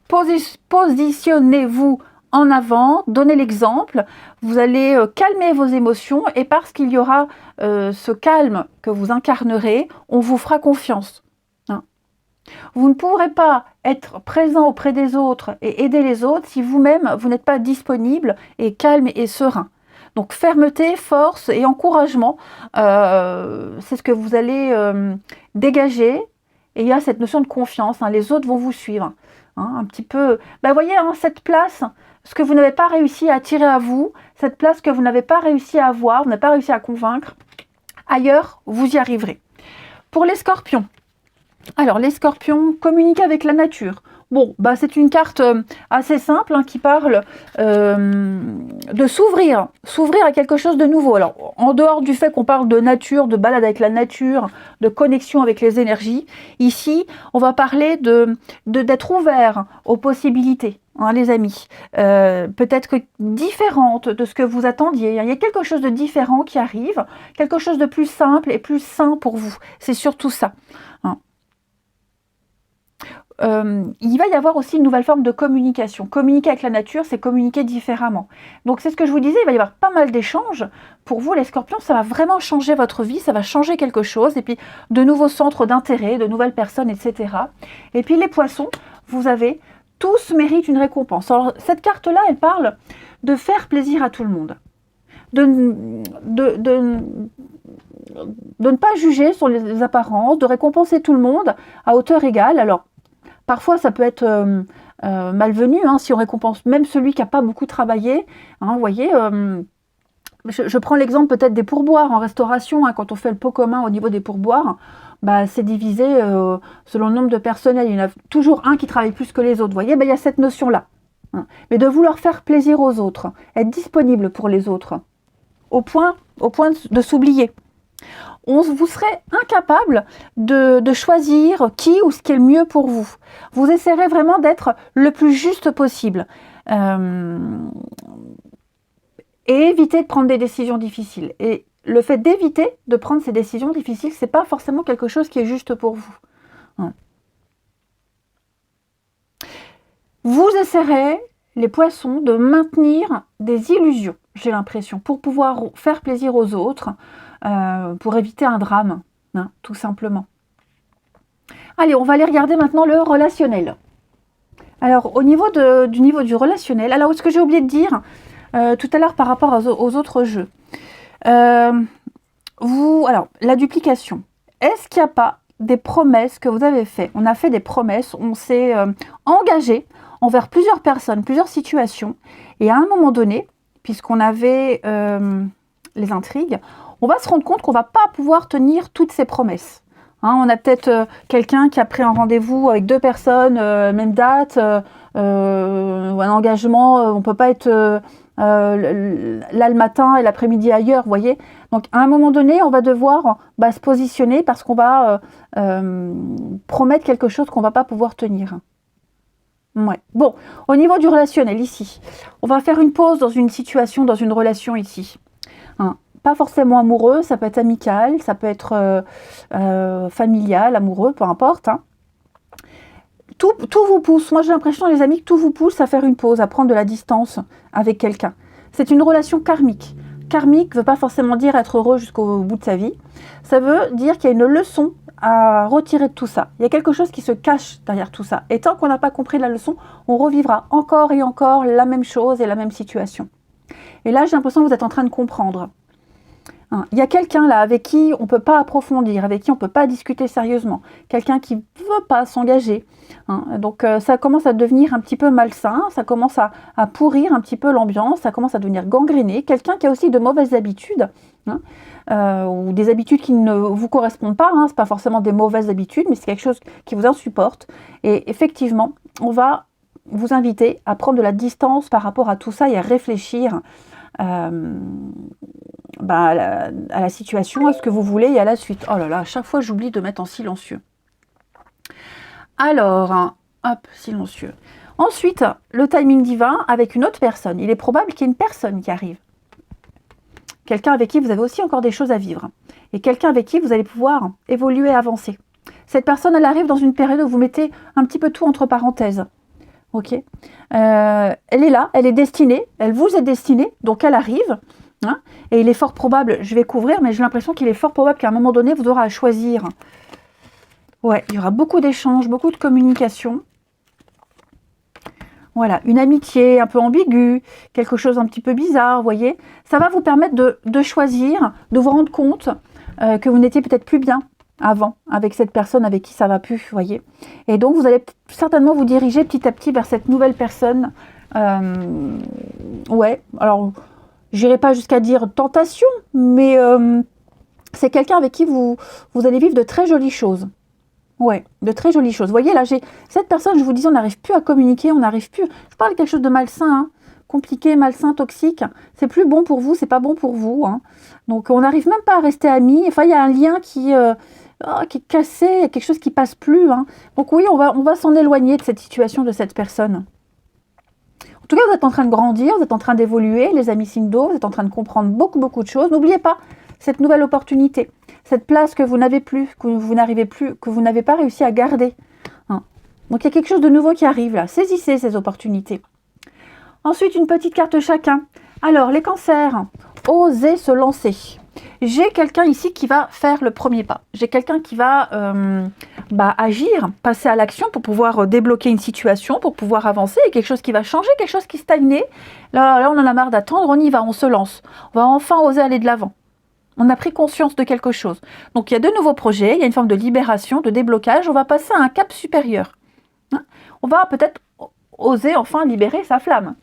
positionnez-vous en avant, donnez l'exemple. Vous allez calmer vos émotions et parce qu'il y aura ce calme que vous incarnerez, on vous fera confiance. Vous ne pourrez pas être présent auprès des autres et aider les autres si vous-même, vous n'êtes pas disponible et calme et serein. Donc fermeté, force et encouragement, c'est ce que vous allez dégager. Et il y a cette notion de confiance, hein, les autres vont vous suivre. hein, un petit peu. Ben, voyez, hein, cette place, ce que vous n'avez pas réussi à attirer à vous, cette place que vous n'avez pas réussi à avoir, vous n'avez pas réussi à convaincre, ailleurs, vous y arriverez. Pour les scorpions, alors les scorpions, communiquer avec la nature. Bon, bah, c'est une carte assez simple hein, qui parle de s'ouvrir à quelque chose de nouveau. Alors, en dehors du fait qu'on parle de nature, de balade avec la nature, de connexion avec les énergies, ici, on va parler d'être ouvert aux possibilités, hein, les amis. Peut-être que différentes de ce que vous attendiez. Il y a quelque chose de différent qui arrive, quelque chose de plus simple et plus sain pour vous. C'est surtout ça. Hein. Il va y avoir aussi une nouvelle forme de communication. Communiquer avec la nature, c'est communiquer différemment. Donc c'est ce que je vous disais, il va y avoir pas mal d'échanges. Pour vous, les scorpions, ça va vraiment changer votre vie, ça va changer quelque chose. Et puis, de nouveaux centres d'intérêt, de nouvelles personnes, etc. Et puis, les poissons, vous avez, tous méritent une récompense. Alors, cette carte-là, elle parle de faire plaisir à tout le monde. De ne pas juger sur les apparences, de récompenser tout le monde à hauteur égale. Alors, parfois, ça peut être malvenu, hein, si on récompense même celui qui n'a pas beaucoup travaillé. Hein, vous voyez, je prends l'exemple peut-être des pourboires en restauration. Hein, quand on fait le pot commun au niveau des pourboires, bah, c'est divisé selon le nombre de personnel. Il y en a toujours un qui travaille plus que les autres. Vous voyez, bah, il y a cette notion-là. Hein. Mais de vouloir faire plaisir aux autres, être disponible pour les autres, au point de s'oublier. Vous serez incapable de choisir qui ou ce qui est le mieux pour vous. Vous essaierez vraiment d'être le plus juste possible. Et éviter de prendre des décisions difficiles. Et le fait d'éviter de prendre ces décisions difficiles, c'est pas forcément quelque chose qui est juste pour vous. Ouais. Vous essaierez, les poissons, de maintenir des illusions, j'ai l'impression, pour pouvoir faire plaisir aux autres, pour éviter un drame, hein, tout simplement. Allez, on va aller regarder maintenant le relationnel. Alors, au niveau du relationnel, alors ce que j'ai oublié de dire tout à l'heure par rapport aux autres jeux, alors, la duplication. Est-ce qu'il n'y a pas des promesses que vous avez faites? On a fait des promesses, on s'est engagé envers plusieurs personnes, plusieurs situations, et à un moment donné, puisqu'on avait les intrigues, on va se rendre compte qu'on ne va pas pouvoir tenir toutes ces promesses. Hein, on a peut-être quelqu'un qui a pris un rendez-vous avec deux personnes, même date, ou un engagement, on ne peut pas être là le matin et l'après-midi ailleurs, vous voyez. Donc à un moment donné, on va devoir se positionner parce qu'on va promettre quelque chose qu'on ne va pas pouvoir tenir. Ouais. Bon, au niveau du relationnel ici, on va faire une pause dans une situation, dans une relation ici. Hein. Pas forcément amoureux, ça peut être amical, ça peut être familial, amoureux, peu importe. Hein. Tout vous pousse, moi j'ai l'impression les amis que tout vous pousse à faire une pause, à prendre de la distance avec quelqu'un. C'est une relation karmique. Karmique ne veut pas forcément dire être heureux jusqu'au bout de sa vie. Ça veut dire qu'il y a une leçon à retirer de tout ça. Il y a quelque chose qui se cache derrière tout ça. Et tant qu'on n'a pas compris la leçon, on revivra encore et encore la même chose et la même situation. Et là, j'ai l'impression que vous êtes en train de comprendre. Il y a quelqu'un là avec qui on ne peut pas approfondir, avec qui on ne peut pas discuter sérieusement. Quelqu'un qui ne veut pas s'engager. Donc ça commence à devenir un petit peu malsain, ça commence à pourrir un petit peu l'ambiance, ça commence à devenir gangréné. Quelqu'un qui a aussi de mauvaises habitudes, ou des habitudes qui ne vous correspondent pas. Ce n'est pas forcément des mauvaises habitudes, mais c'est quelque chose qui vous insupporte. Et effectivement, on va vous inviter à prendre de la distance par rapport à tout ça et à réfléchir à la situation, à ce que vous voulez et à la suite. Oh là là, à chaque fois j'oublie de mettre en silencieux. Alors, hop, silencieux. Ensuite, le timing divin avec une autre personne. Il est probable qu'il y ait une personne qui arrive. Quelqu'un avec qui vous avez aussi encore des choses à vivre. Et quelqu'un avec qui vous allez pouvoir évoluer, avancer. Cette personne, elle arrive dans une période où vous mettez un petit peu tout entre parenthèses. Ok, elle est là, elle est destinée, elle vous est destinée, donc elle arrive. Hein, et il est fort probable, je vais couvrir, mais j'ai l'impression qu'il est fort probable qu'à un moment donné, vous aurez à choisir. Ouais, il y aura beaucoup d'échanges, beaucoup de communication. Voilà, une amitié un peu ambiguë, quelque chose un petit peu bizarre, vous voyez. Ça va vous permettre de choisir, de vous rendre compte que vous n'étiez peut-être plus bien avant, avec cette personne avec qui ça va plus, vous voyez. Et donc, vous allez certainement vous diriger petit à petit vers cette nouvelle personne. Ouais, alors, j'irai pas jusqu'à dire tentation, mais c'est quelqu'un avec qui vous allez vivre de très jolies choses. Ouais, de très jolies choses. Vous voyez, là, j'ai cette personne, je vous disais, on n'arrive plus à communiquer, on n'arrive plus... Je parle de quelque chose de malsain, hein, compliqué, malsain, toxique. C'est plus bon pour vous, c'est pas bon pour vous. Hein. Donc, on n'arrive même pas à rester amis. Enfin, il y a un lien qui est cassé, il y a quelque chose qui passe plus. Hein. Donc oui, on va s'en éloigner de cette situation, de cette personne. En tout cas, vous êtes en train de grandir, vous êtes en train d'évoluer, les amis signes d'eau, vous êtes en train de comprendre beaucoup, beaucoup de choses. N'oubliez pas cette nouvelle opportunité, cette place que vous n'avez plus, que vous n'arrivez plus, que vous n'avez pas réussi à garder. Hein. Donc, il y a quelque chose de nouveau qui arrive là. Saisissez ces opportunités. Ensuite, une petite carte chacun. Alors, les cancers, osez se lancer. J'ai quelqu'un ici qui va faire le premier pas. J'ai quelqu'un qui va agir, passer à l'action pour pouvoir débloquer une situation, pour pouvoir avancer. Il y a quelque chose qui va changer, quelque chose qui stagnait. Là, on en a marre d'attendre, on y va, on se lance. On va enfin oser aller de l'avant. On a pris conscience de quelque chose. Donc, il y a de nouveaux projets, il y a une forme de libération, de déblocage. On va passer à un cap supérieur. Hein, on va peut-être oser enfin libérer sa flamme.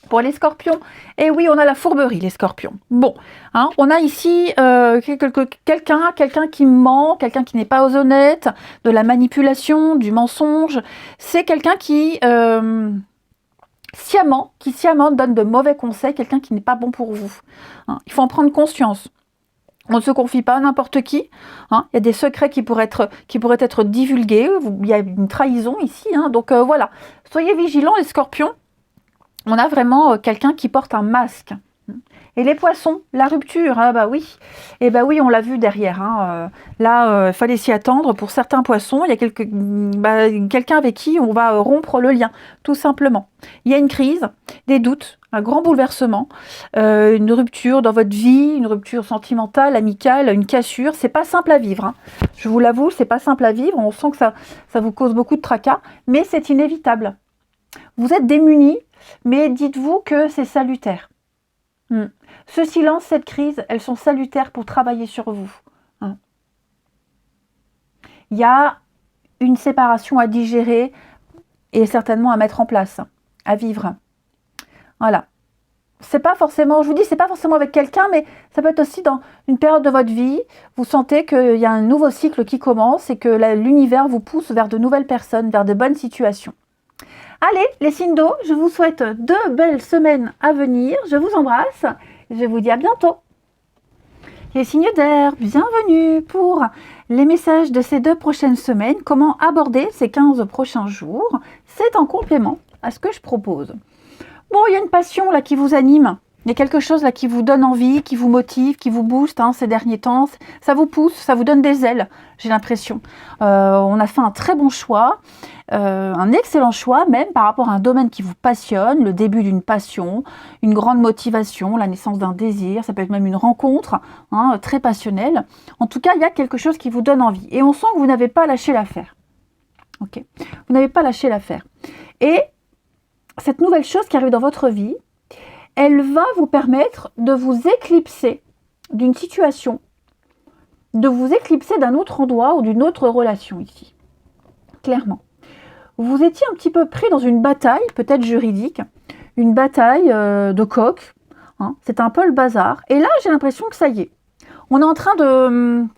Pour les scorpions, et oui, on a la fourberie, les scorpions. Bon, hein, on a ici quelqu'un qui ment, quelqu'un qui n'est pas honnête, de la manipulation, du mensonge. C'est quelqu'un qui sciemment donne de mauvais conseils, quelqu'un qui n'est pas bon pour vous. Hein, il faut en prendre conscience. On ne se confie pas à n'importe qui. Hein. Il y a des secrets qui pourraient être divulgués. Il y a une trahison ici. Hein. Donc voilà, soyez vigilants les scorpions. On a vraiment quelqu'un qui porte un masque. Et les poissons, la rupture, ah bah oui. Et bah oui, on l'a vu derrière. Hein. Là, il fallait s'y attendre. Pour certains poissons, il y a quelqu'un avec qui on va rompre le lien, tout simplement. Il y a une crise, des doutes, un grand bouleversement, une rupture dans votre vie, une rupture sentimentale, amicale, une cassure. C'est pas simple à vivre. Hein. Je vous l'avoue, c'est pas simple à vivre. On sent que ça vous cause beaucoup de tracas, mais c'est inévitable. Vous êtes démunis, mais dites-vous que c'est salutaire. Ce silence, cette crise, elles sont salutaires pour travailler sur vous. Hein. Il y a une séparation à digérer et certainement à mettre en place, à vivre. Voilà. C'est pas forcément, je vous dis, c'est pas forcément avec quelqu'un, mais ça peut être aussi dans une période de votre vie. Vous sentez qu'il y a un nouveau cycle qui commence et que l'univers vous pousse vers de nouvelles personnes, vers de bonnes situations. Allez, les signes d'eau, je vous souhaite 2 belles semaines à venir. Je vous embrasse. Je vous dis à bientôt. Les signes d'air, bienvenue pour les messages de ces 2 prochaines semaines. Comment aborder ces 15 prochains jours? C'est en complément à ce que je propose. Bon, il y a une passion là qui vous anime. Il y a quelque chose là qui vous donne envie, qui vous motive, qui vous booste ces derniers temps. Ça vous pousse, ça vous donne des ailes, j'ai l'impression. On a fait un très bon choix, un excellent choix même par rapport à un domaine qui vous passionne, le début d'une passion, une grande motivation, la naissance d'un désir, ça peut être même une rencontre très passionnelle. En tout cas, il y a quelque chose qui vous donne envie. Et on sent que vous n'avez pas lâché l'affaire. Ok, vous n'avez pas lâché l'affaire. Et cette nouvelle chose qui arrive dans votre vie, elle va vous permettre de vous éclipser d'une situation, de vous éclipser d'un autre endroit ou d'une autre relation ici. Clairement. Vous étiez un petit peu pris dans une bataille, peut-être juridique, une bataille de coq. Hein, c'est un peu le bazar. Et là, j'ai l'impression que ça y est. On est en train de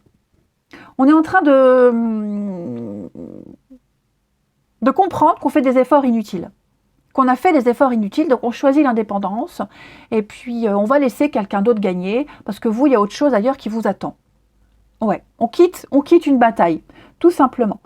comprendre qu'on fait des efforts inutiles. Qu'on a fait des efforts inutiles, donc on choisit l'indépendance, et puis on va laisser quelqu'un d'autre gagner, parce que vous, il y a autre chose ailleurs qui vous attend. Ouais, on quitte une bataille, tout simplement.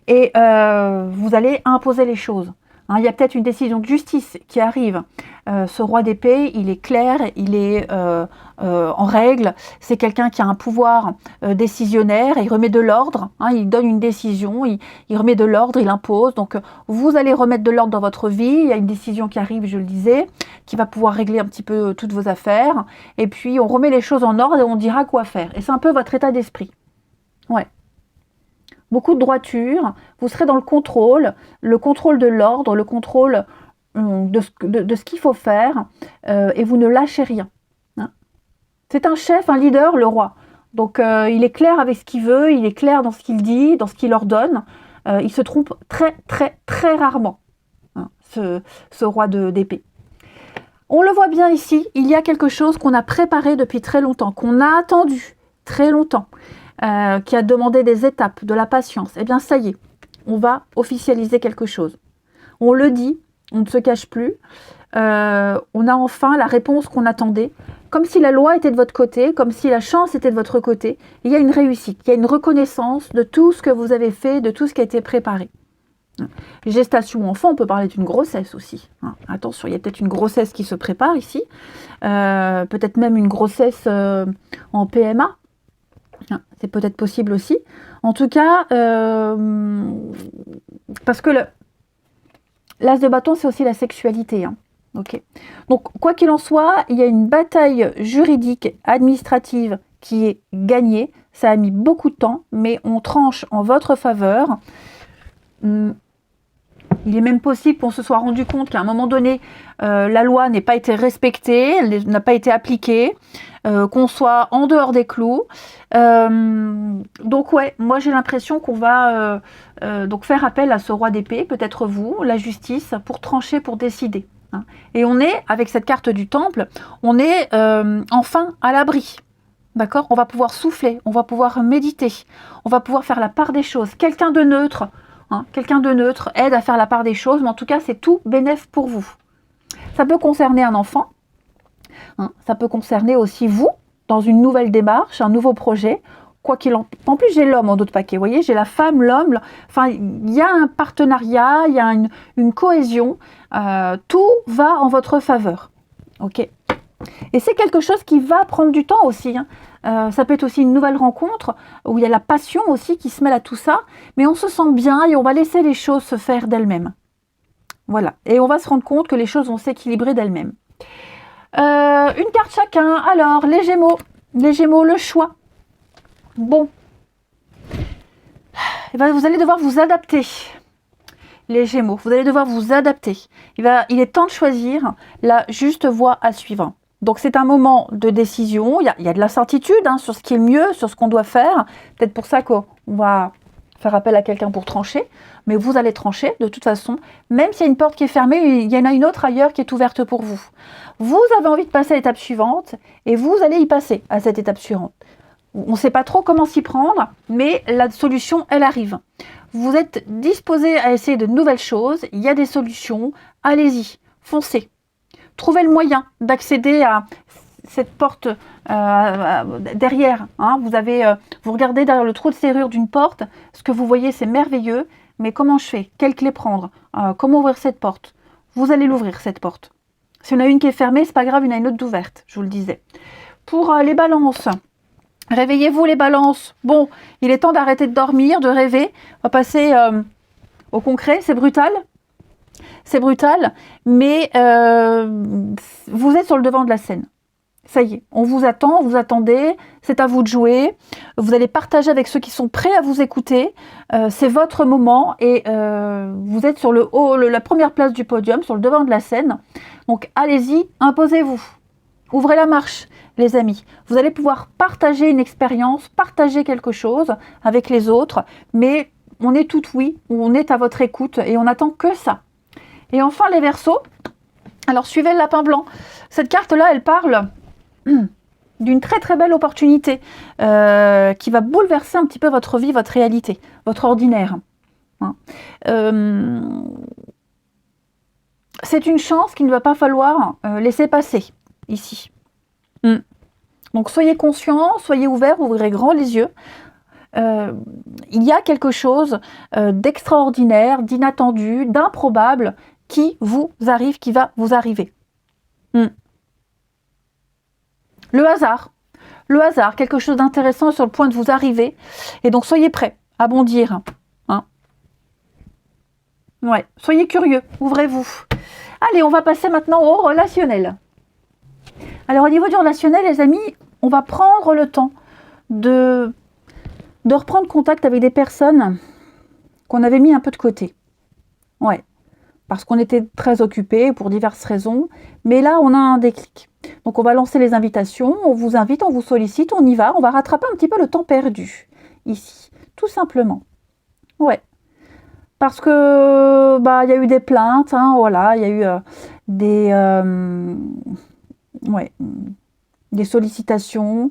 Et vous allez imposer les choses. Il y a peut-être une décision de justice qui arrive. Ce roi d'épée, il est clair, il est en règle. C'est quelqu'un qui a un pouvoir décisionnaire. Il remet de l'ordre. Il donne une décision, il remet de l'ordre, il impose. Donc vous allez remettre de l'ordre dans votre vie. Il y a une décision qui arrive, je le disais, qui va pouvoir régler un petit peu toutes vos affaires. Et puis on remet les choses en ordre et on dira quoi faire. Et c'est un peu votre état d'esprit. Ouais. Beaucoup de droiture, vous serez dans le contrôle de l'ordre, le contrôle de ce qu'il faut faire, et vous ne lâchez rien. Hein. C'est un chef, un leader, le roi. Donc il est clair avec ce qu'il veut, il est clair dans ce qu'il dit, dans ce qu'il ordonne. Il se trompe très très très rarement, hein, ce roi d'épée. On le voit bien ici, il y a quelque chose qu'on a préparé depuis très longtemps, qu'on a attendu très longtemps, qui a demandé des étapes, de la patience. Eh bien ça y est, on va officialiser quelque chose. On le dit, on ne se cache plus, on a enfin la réponse qu'on attendait, comme si la loi était de votre côté, comme si la chance était de votre côté. Il y a une réussite, il y a une reconnaissance de tout ce que vous avez fait, de tout ce qui a été préparé. Gestation enfant, on peut parler d'une grossesse aussi. Attention, il y a peut-être une grossesse qui se prépare ici, peut-être même une grossesse en PMA. C'est peut-être possible aussi. En tout cas, parce que l'as de bâton, c'est aussi la sexualité. Okay. Donc, quoi qu'il en soit, il y a une bataille juridique, administrative qui est gagnée. Ça a mis beaucoup de temps, mais on tranche en votre faveur. Il est même possible qu'on se soit rendu compte qu'à un moment donné, la loi n'a pas été respectée, elle n'a pas été appliquée, qu'on soit en dehors des clous. Donc ouais, moi j'ai l'impression qu'on va donc faire appel à ce roi d'épée, peut-être vous, la justice, pour trancher, pour décider. Et on est, avec cette carte du temple, on est enfin à l'abri. D'accord ? On va pouvoir souffler, on va pouvoir méditer, on va pouvoir faire la part des choses. Quelqu'un de neutre aide à faire la part des choses, mais en tout cas, c'est tout bénéf pour vous. Ça peut concerner un enfant, ça peut concerner aussi vous, dans une nouvelle démarche, un nouveau projet, quoi qu'il en... En plus, j'ai l'homme en d'autres paquets, vous voyez, j'ai la femme, l'homme, enfin, il y a un partenariat, il y a une cohésion, tout va en votre faveur, ok ? Et c'est quelque chose qui va prendre du temps aussi, ça peut être aussi une nouvelle rencontre où il y a la passion aussi qui se mêle à tout ça, mais on se sent bien et on va laisser les choses se faire d'elles-mêmes. Voilà, et on va se rendre compte que les choses vont s'équilibrer d'elles-mêmes. Une carte chacun. Alors, les Gémeaux, le choix. Bon, et ben, vous allez devoir vous adapter. Les Gémeaux, vous allez devoir vous adapter. Il est temps de choisir la juste voie à suivre. Donc c'est un moment de décision, il y a de l'incertitude sur ce qui est mieux, sur ce qu'on doit faire. Peut-être pour ça qu'on va faire appel à quelqu'un pour trancher, mais vous allez trancher de toute façon. Même s'il y a une porte qui est fermée, il y en a une autre ailleurs qui est ouverte pour vous. Vous avez envie de passer à l'étape suivante et vous allez y passer à cette étape suivante. On ne sait pas trop comment s'y prendre, mais la solution, elle arrive. Vous êtes disposé à essayer de nouvelles choses, il y a des solutions, allez-y, foncez. Trouvez le moyen d'accéder à cette porte derrière. Vous regardez derrière le trou de serrure d'une porte, ce que vous voyez c'est merveilleux, mais comment je fais ? Quelle clé prendre ? Comment ouvrir cette porte ? Vous allez l'ouvrir cette porte. Si on a une qui est fermée, c'est pas grave, il y en a une autre d'ouverte, je vous le disais. Pour les balances, réveillez-vous les balances. Bon, il est temps d'arrêter de dormir, de rêver. On va passer au concret, c'est brutal. C'est brutal, mais vous êtes sur le devant de la scène. Ça y est, on vous attend, vous attendez, c'est à vous de jouer. Vous allez partager avec ceux qui sont prêts à vous écouter. C'est votre moment et vous êtes sur la première place du podium, sur le devant de la scène. Donc allez-y, imposez-vous. Ouvrez la marche, les amis. Vous allez pouvoir partager une expérience, partager quelque chose avec les autres, mais on est tout oui, on est à votre écoute et on n'attend que ça. Et enfin, les Verseaux. Alors, suivez le lapin blanc. Cette carte-là, elle parle d'une très très belle opportunité qui va bouleverser un petit peu votre vie, votre réalité, votre ordinaire. C'est une chance qu'il ne va pas falloir laisser passer ici. Donc, soyez conscients, soyez ouverts, ouvrez grand les yeux. Il y a quelque chose d'extraordinaire, d'inattendu, d'improbable qui vous arrive, qui va vous arriver. Le hasard, quelque chose d'intéressant sur le point de vous arriver. Et donc, soyez prêts à bondir. Ouais, soyez curieux, ouvrez-vous. Allez, on va passer maintenant au relationnel. Alors, au niveau du relationnel, les amis, on va prendre le temps de reprendre contact avec des personnes qu'on avait mis un peu de côté. Ouais. parce qu'on était très occupés pour diverses raisons. Mais là, on a un déclic. Donc, on va lancer les invitations. On vous invite, on vous sollicite, on y va. On va rattraper un petit peu le temps perdu ici, tout simplement. Ouais. Parce que il y a eu des plaintes, hein, voilà, il y a eu des sollicitations.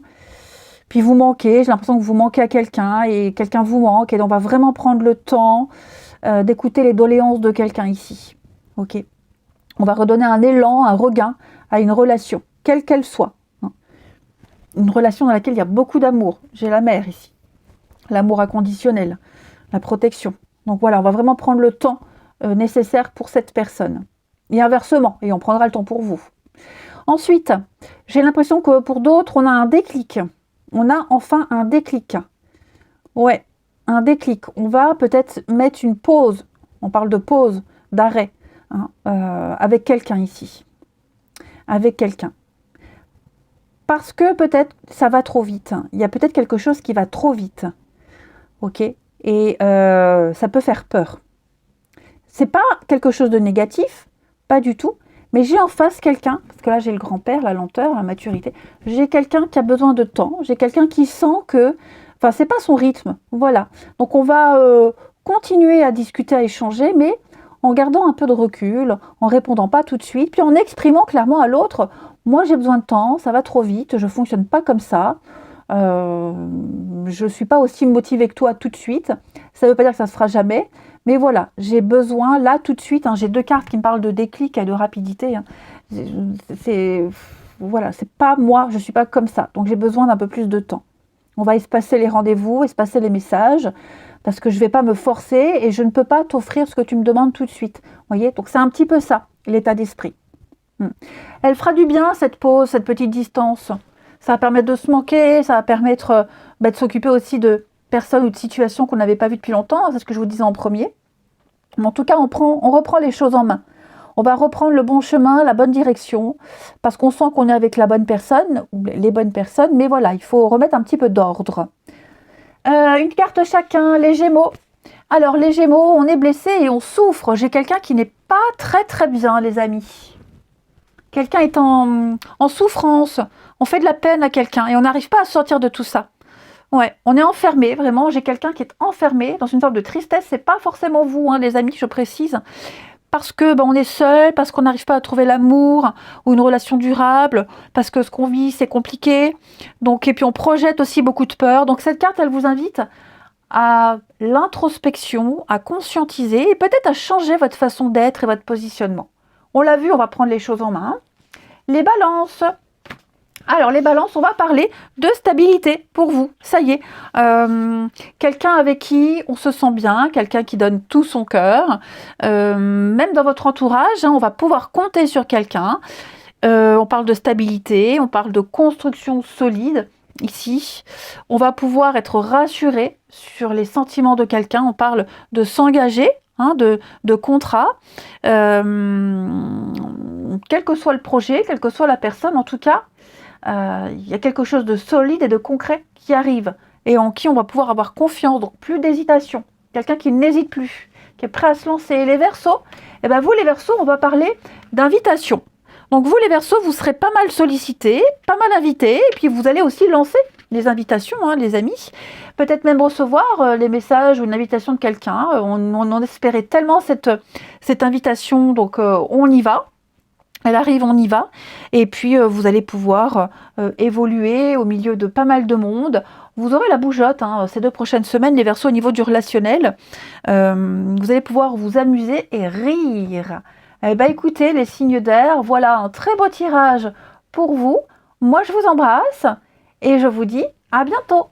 Puis vous manquez, j'ai l'impression que vous manquez à quelqu'un et quelqu'un vous manque. Et on va vraiment prendre le temps d'écouter les doléances de quelqu'un ici. Ok. On va redonner un élan, un regain à une relation, quelle qu'elle soit. Hein. Une relation dans laquelle il y a beaucoup d'amour. J'ai la mère ici. L'amour inconditionnel, la protection. Donc voilà, on va vraiment prendre le temps nécessaire pour cette personne. Et inversement, et on prendra le temps pour vous. Ensuite, j'ai l'impression que pour d'autres, on a un déclic. On a enfin un déclic. Ouais, un déclic. On va peut-être mettre une pause. On parle de pause, d'arrêt, hein, avec quelqu'un ici. Avec quelqu'un. Parce que peut-être ça va trop vite. Il y a peut-être quelque chose qui va trop vite. Ok ? Et ça peut faire peur. C'est pas quelque chose de négatif, pas du tout, mais j'ai en face quelqu'un, parce que là j'ai le grand-père, la lenteur, la maturité, j'ai quelqu'un qui a besoin de temps, j'ai quelqu'un qui sent que, enfin c'est pas son rythme, voilà. Donc on va continuer à discuter, à échanger, mais en gardant un peu de recul, en répondant pas tout de suite, puis en exprimant clairement à l'autre, moi j'ai besoin de temps, ça va trop vite, je fonctionne pas comme ça. Je ne suis pas aussi motivée que toi tout de suite. Ça ne veut pas dire que ça ne se fera jamais. Mais voilà, j'ai besoin là tout de suite. Hein, j'ai deux cartes qui me parlent de déclic et de rapidité. Hein. Voilà, c'est pas moi, je ne suis pas comme ça. Donc j'ai besoin d'un peu plus de temps. On va espacer les rendez-vous, espacer les messages, parce que je ne vais pas me forcer et je ne peux pas t'offrir ce que tu me demandes tout de suite. Vous voyez, donc c'est un petit peu ça, l'état d'esprit. Elle fera du bien, cette pause, cette petite distance. Ça va permettre de se manquer, ça va permettre de s'occuper aussi de personnes ou de situations qu'on n'avait pas vues depuis longtemps, c'est ce que je vous disais en premier. Mais en tout cas, on reprend les choses en main. On va reprendre le bon chemin, la bonne direction, parce qu'on sent qu'on est avec la bonne personne, ou les bonnes personnes, mais voilà, il faut remettre un petit peu d'ordre. Une carte chacun, les Gémeaux. Alors, les Gémeaux, on est blessé et on souffre. J'ai quelqu'un qui n'est pas très très bien, les amis. Quelqu'un est en souffrance, on fait de la peine à quelqu'un et on n'arrive pas à sortir de tout ça. Ouais, on est enfermé, vraiment, j'ai quelqu'un qui est enfermé dans une forme de tristesse, c'est pas forcément vous, hein, les amis, je précise, parce que on est seul, parce qu'on n'arrive pas à trouver l'amour ou une relation durable, parce que ce qu'on vit, c'est compliqué, donc, et puis on projette aussi beaucoup de peur. Donc cette carte, elle vous invite à l'introspection, à conscientiser et peut-être à changer votre façon d'être et votre positionnement. On l'a vu, on va prendre les choses en main. Les balances. Alors, les balances, on va parler de stabilité pour vous. Ça y est. Quelqu'un avec qui on se sent bien, quelqu'un qui donne tout son cœur. Même dans votre entourage, hein, on va pouvoir compter sur quelqu'un. On parle de stabilité, on parle de construction solide. Ici, on va pouvoir être rassuré sur les sentiments de quelqu'un. On parle de s'engager. Hein, de contrat, quel que soit le projet, quelle que soit la personne, en tout cas, il y a quelque chose de solide et de concret qui arrive et en qui on va pouvoir avoir confiance, donc plus d'hésitation, quelqu'un qui n'hésite plus, qui est prêt à se lancer. Et les Verseaux, vous les Verseaux, on va parler d'invitation. Donc vous les Verseaux, vous serez pas mal sollicités, pas mal invités, et puis vous allez aussi lancer les invitations, hein, les amis. Peut-être même recevoir les messages ou une invitation de quelqu'un. On espérait tellement cette invitation, donc on y va. Elle arrive, on y va. Et puis vous allez pouvoir évoluer au milieu de pas mal de monde. Vous aurez la bougeotte ces 2 prochaines semaines, les Verseaux au niveau du relationnel. Vous allez pouvoir vous amuser et rire. Écoutez, les signes d'air, voilà un très beau tirage pour vous. Moi, je vous embrasse et je vous dis à bientôt.